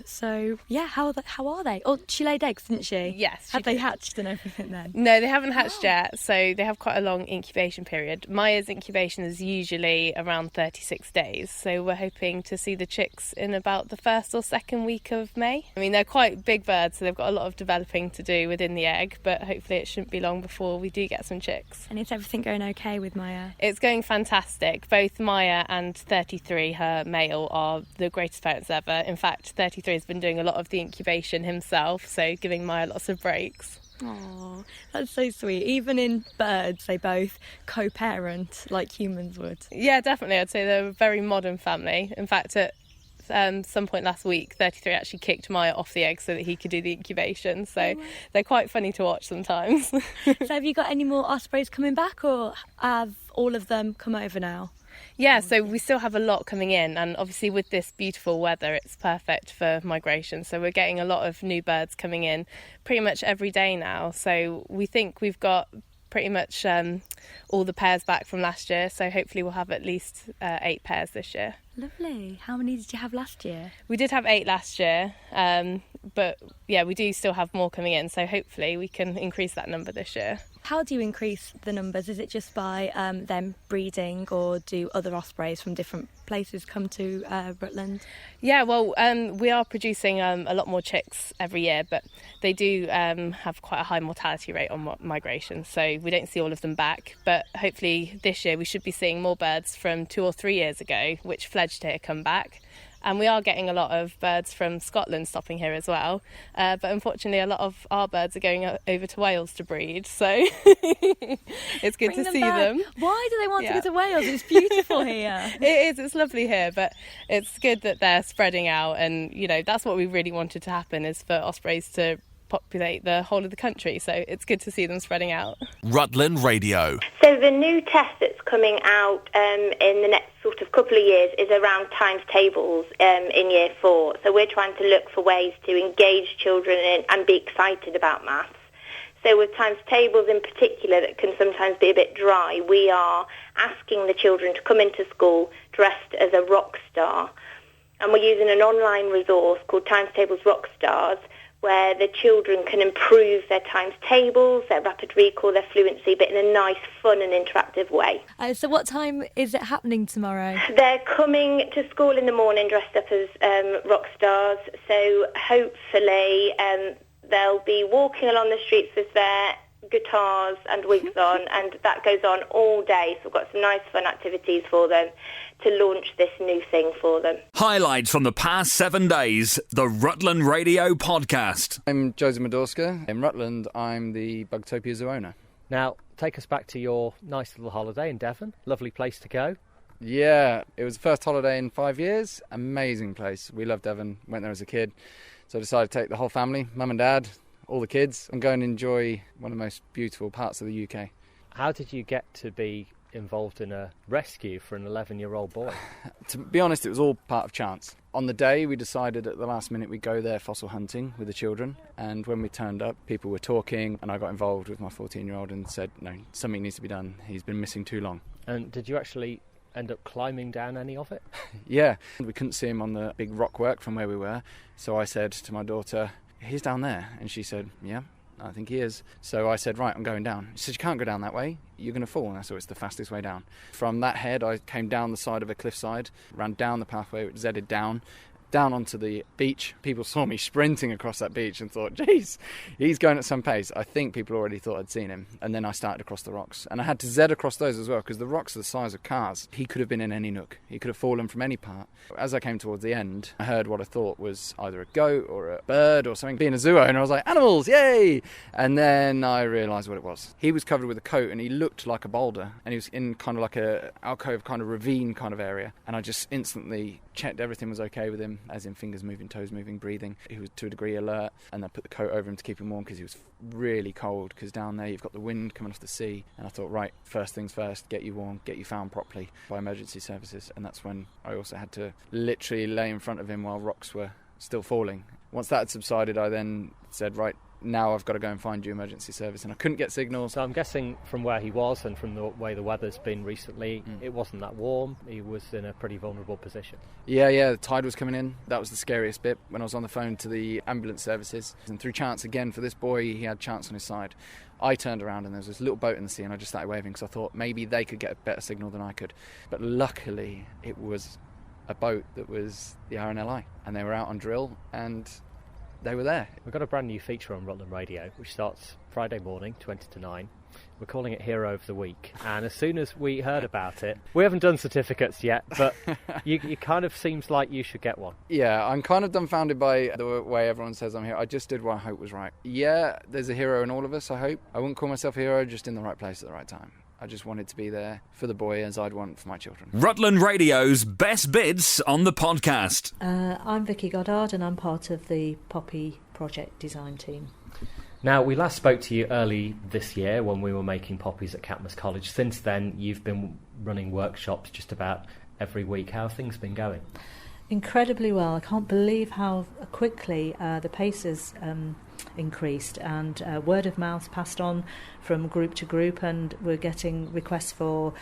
So yeah, how are they? Oh, she laid eggs, didn't she? Yes. Had they hatched and everything then? No, they haven't hatched yet. So they have quite a long incubation period. Maya's incubation is usually around 36 days. So we're hoping to see the chicks in about the 1st or 2nd week of May. I mean, they're quite big birds, so they've got a lot of developing to do within the egg. But hopefully it shouldn't be long before we do get some chicks. And is everything going okay with Maya? It's going fantastic. Both Maya and 33, her male, are the greatest parents ever. In fact, 33 has been doing a lot of the incubation himself, so giving Maya lots of breaks. Oh, that's so sweet. Even in birds, they both co-parent like humans would. Yeah, definitely. I'd say they're a very modern family. In fact, at some point last week, 33 actually kicked Maya off the egg so that he could do the incubation. So they're quite funny to watch sometimes. So have you got any more ospreys coming back, or have all of them come over now? Yeah, so we still have a lot coming in, and obviously with this beautiful weather it's perfect for migration, so we're getting a lot of new birds coming in pretty much every day now. So we think we've got pretty much all the pairs back from last year, so hopefully we'll have at least 8 pairs this year. Lovely. How many did you have last year? We did have 8 last year, but yeah, we do still have more coming in, so hopefully we can increase that number this year. How do you increase the numbers? Is it just by them breeding, or do other ospreys from different places come to Rutland? Yeah, well, we are producing a lot more chicks every year, but they do have quite a high mortality rate on migration, so we don't see all of them back. But hopefully this year we should be seeing more birds from 2 or 3 years ago, which fledged here, come back. And we are getting a lot of birds from Scotland stopping here as well. But unfortunately, a lot of our birds are going over to Wales to breed. So it's good to see them. Why do they want to go to Wales? It's beautiful here. It is. It's lovely here. But it's good that they're spreading out. And, you know, that's what we really wanted to happen, is for ospreys to populate the whole of the country. So it's good to see them spreading out. Rutland Radio. So the new test that's coming out in the next sort of couple of years is around times tables in year 4. So we're trying to look for ways to engage children and be excited about maths. So with times tables in particular, that can sometimes be a bit dry, we are asking the children to come into school dressed as a rock star. And we're using an online resource called Times Tables Rock Stars, where the children can improve their times tables, their rapid recall, their fluency, but in a nice, fun and interactive way. So what time is it happening tomorrow? They're coming to school in the morning dressed up as rock stars, so hopefully they'll be walking along the streets with their guitars and wigs on, and that goes on all day. So we've got some nice fun activities for them to launch this new thing for them. Highlights from the past 7 days, the Rutland Radio Podcast. I'm Joseph Madorska. In Rutland, I'm the Bugtopia Zoo owner. Now, take us back to your nice little holiday in Devon. Lovely place to go. Yeah, it was the first holiday in 5 years. Amazing place. We loved Devon, went there as a kid. So I decided to take the whole family, mum and dad, all the kids, and go and enjoy one of the most beautiful parts of the UK. How did you get to be involved in a rescue for an 11-year-old boy? To be honest, it was all part of chance. On the day, we decided at the last minute we'd go there fossil hunting with the children, and when we turned up, people were talking, and I got involved with my 14-year-old and said, no, something needs to be done. He's been missing too long. And did you actually end up climbing down any of it? Yeah, we couldn't see him on the big rock work from where we were, so I said to my daughter, he's down there, and she said, yeah, I think he is. So I said, right, I'm going down. She said, you can't go down that way, you're going to fall. And I said, it's the fastest way down. From that head, I came down the side of a cliffside, ran down the pathway, which zedded down onto the beach. People saw me sprinting across that beach and thought, geez, he's going at some pace. I think people already thought I'd seen him. And then I started across the rocks. And I had to zed across those as well, because the rocks are the size of cars. He could have been in any nook. He could have fallen from any part. As I came towards the end, I heard what I thought was either a goat or a bird or something. Being a zoo owner, I was like, animals, yay! And then I realised what it was. He was covered with a coat and he looked like a boulder. And he was in kind of like a alcove, kind of ravine kind of area. And I just instantly checked everything was okay with him, as in fingers moving, toes moving, breathing. He was to a degree alert, and I put the coat over him to keep him warm because he was really cold, because down there you've got the wind coming off the sea. And I thought, right, first things first, get you warm, get you found properly by emergency services. And that's when I also had to literally lay in front of him while rocks were still falling. Once that had subsided, I then said, right, now I've got to go and find you emergency service, and I couldn't get signals. So I'm guessing from where he was and from the way the weather's been recently, it wasn't that warm. He was in a pretty vulnerable position. Yeah, the tide was coming in. That was the scariest bit, when I was on the phone to the ambulance services. And through chance again, for this boy, he had chance on his side. I turned around and there was this little boat in the sea, and I just started waving because I thought maybe they could get a better signal than I could. But luckily, it was a boat that was the RNLI, and they were out on drill, and they were there. We've got a brand new feature on Rutland Radio, which starts Friday morning, 20 to 9. We're calling it Hero of the Week, and as soon as we heard about it, we haven't done certificates yet, but you kind of seems like you should get one. Yeah, I'm kind of dumbfounded by the way everyone says I'm here. I just did what I hope was right. Yeah, there's a hero in all of us, I hope. I wouldn't call myself a hero, just in the right place at the right time. I just wanted to be there for the boy as I'd want for my children. Rutland Radio's Best Bits on the podcast. I'm Vicky Goddard, and I'm part of the Poppy project design team. Now, we last spoke to you early this year when we were making poppies at Catmos College. Since then, you've been running workshops just about every week. How have things been going? Incredibly well. I can't believe how quickly the pace has increased, and word of mouth passed on from group to group, and we're getting requests for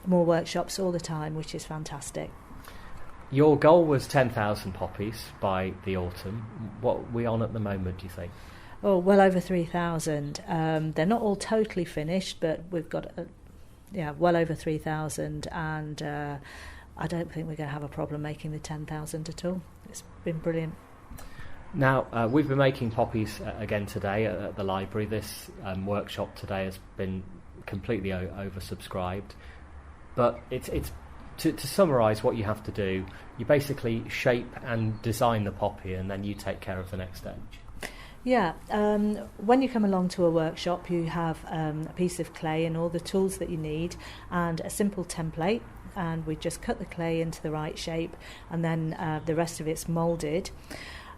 more workshops all the time, which is fantastic. Your goal was 10,000 poppies by the autumn. What are we on at the moment, do you think? Oh, well over 3,000. They're not all totally finished, but we've got well over 3,000, and I don't think we're going to have a problem making the 10,000 at all. It's been brilliant. Now, we've been making poppies again today at the library. This workshop today has been completely oversubscribed, but it's to summarise what you have to do, you basically shape and design the poppy, and then you take care of the next stage. Yeah, when you come along to a workshop, you have a piece of clay and all the tools that you need, and a simple template, and we just cut the clay into the right shape, and then the rest of it's moulded.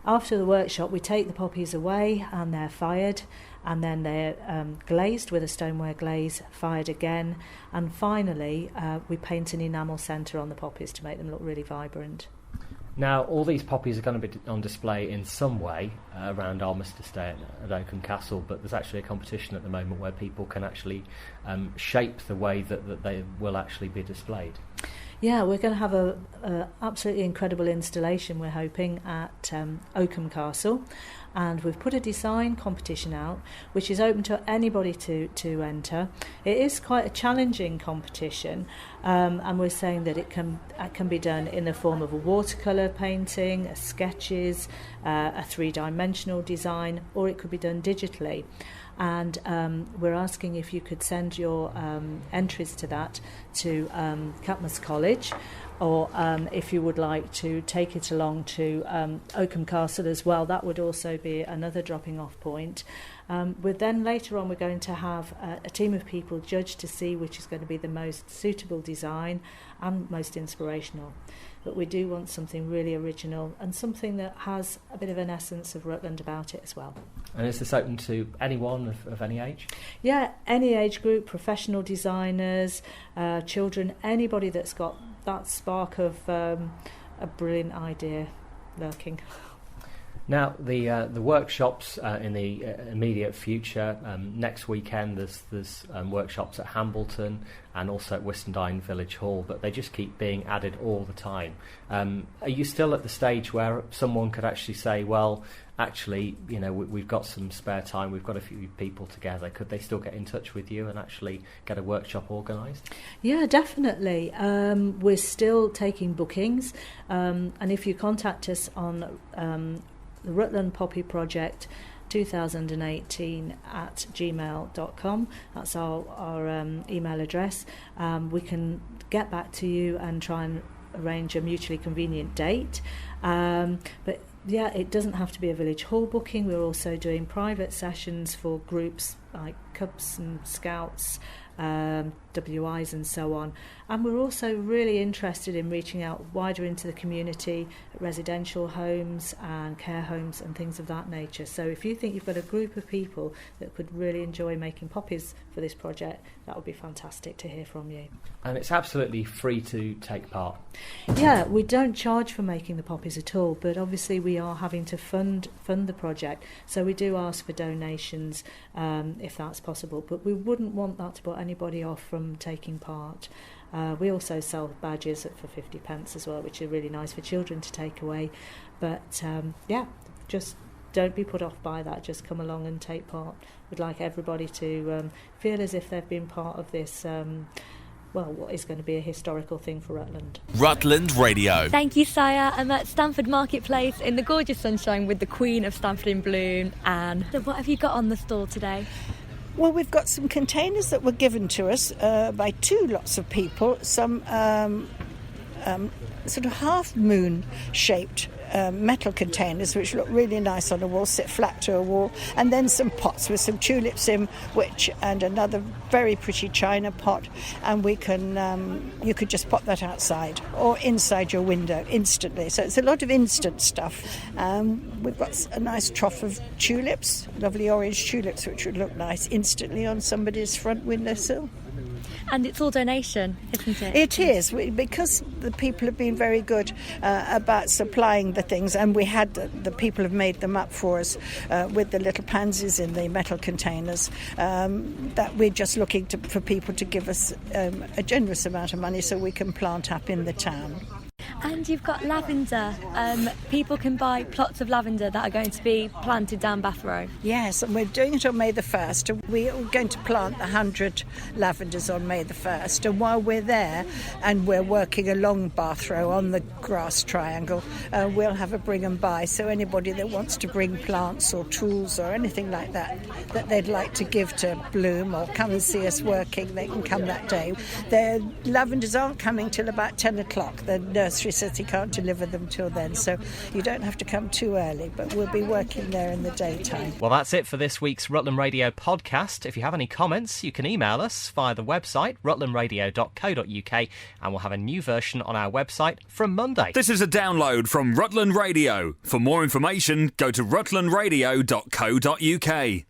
After the workshop, we take the poppies away, and they're fired, and then they're glazed with a stoneware glaze, fired again, and finally we paint an enamel centre on the poppies to make them look really vibrant. Now, all these poppies are going to be on display in some way around Armistice Day at Oakham Castle, but there's actually a competition at the moment where people can actually shape the way that they will actually be displayed. Yeah, we're going to have a absolutely incredible installation, we're hoping, at Oakham Castle, and we've put a design competition out which is open to anybody to enter. It is quite a challenging competition, and we're saying that it can be done in the form of a watercolour painting, sketches, a three-dimensional design, or it could be done digitally. And we're asking if you could send your entries to that to Catmos College, or if you would like to take it along to Oakham Castle as well. That would also be another dropping off point. Then later on we're going to have a team of people judge to see which is going to be the most suitable design and most inspirational. But we do want something really original and something that has a bit of an essence of Rutland about it as well. And is this open to anyone of any age? Yeah, any age group, professional designers, children, anybody that's got that spark of a brilliant idea lurking. Now, the workshops in the immediate future, next weekend there's workshops at Hambleton and also at Whistendine Village Hall, but they just keep being added all the time. Are you still at the stage where someone could actually say, well, actually, you know, we've got some spare time, we've got a few people together, could they still get in touch with you and actually get a workshop organised? Yeah, definitely. We're still taking bookings, and if you contact us on the Rutland Poppy Project 2018 at gmail.com. That's our email address. We can get back to you and try and arrange a mutually convenient date. But yeah, it doesn't have to be a village hall booking. We're also doing private sessions for groups like Cubs and Scouts, WIs and so on. And we're also really interested in reaching out wider into the community, residential homes and care homes and things of that nature. So if you think you've got a group of people that could really enjoy making poppies for this project, that would be fantastic to hear from you. And it's absolutely free to take part. Yeah, we don't charge for making the poppies at all, but obviously we are having to fund the project, so we do ask for donations if that's possible, but we wouldn't want that to put anybody off from taking part. We also sell badges for 50p as well, which are really nice for children to take away. But yeah, just don't be put off by that. Just come along and take part. We'd like everybody to feel as if they've been part of this what is going to be a historical thing for Rutland. Rutland Radio. Thank you, Saya. I'm at Stamford Marketplace in the gorgeous sunshine with the Queen of Stamford in bloom. Anne, so what have you got on the stall today? Well, we've got some containers that were given to us by two lots of people, some sort of half-moon shaped metal containers which look really nice on a wall, sit flat to a wall, and then some pots with some tulips in, and another very pretty china pot, and we can you could just pop that outside or inside your window instantly. So it's a lot of instant stuff. We've got a nice trough of tulips, lovely orange tulips, which would look nice instantly on somebody's front windowsill. And it's all donation, isn't it? It is, because the people have been very good about supplying the things, and we had the people have made them up for us with the little pansies in the metal containers, that we're just looking for people to give us a generous amount of money so we can plant up in the town. And you've got lavender. People can buy plots of lavender that are going to be planted down Bath Row. Yes, and we're doing it on May the 1st. We're going to plant 100 lavenders on May the 1st. And while we're there and we're working along Bath Row on the grass triangle, we'll have a bring and buy. So anybody that wants to bring plants or tools or anything like that they'd like to give to Bloom or come and see us working, they can come that day. The lavenders aren't coming till about 10 o'clock. The nursery says he can't deliver them till then, so you don't have to come too early, but we'll be working there in the daytime. Well, that's it for this week's Rutland Radio podcast. If you have any comments, you can email us via the website rutlandradio.co.uk, and we'll have a new version on our website from Monday. This is a download from Rutland Radio. For more information, go to rutlandradio.co.uk.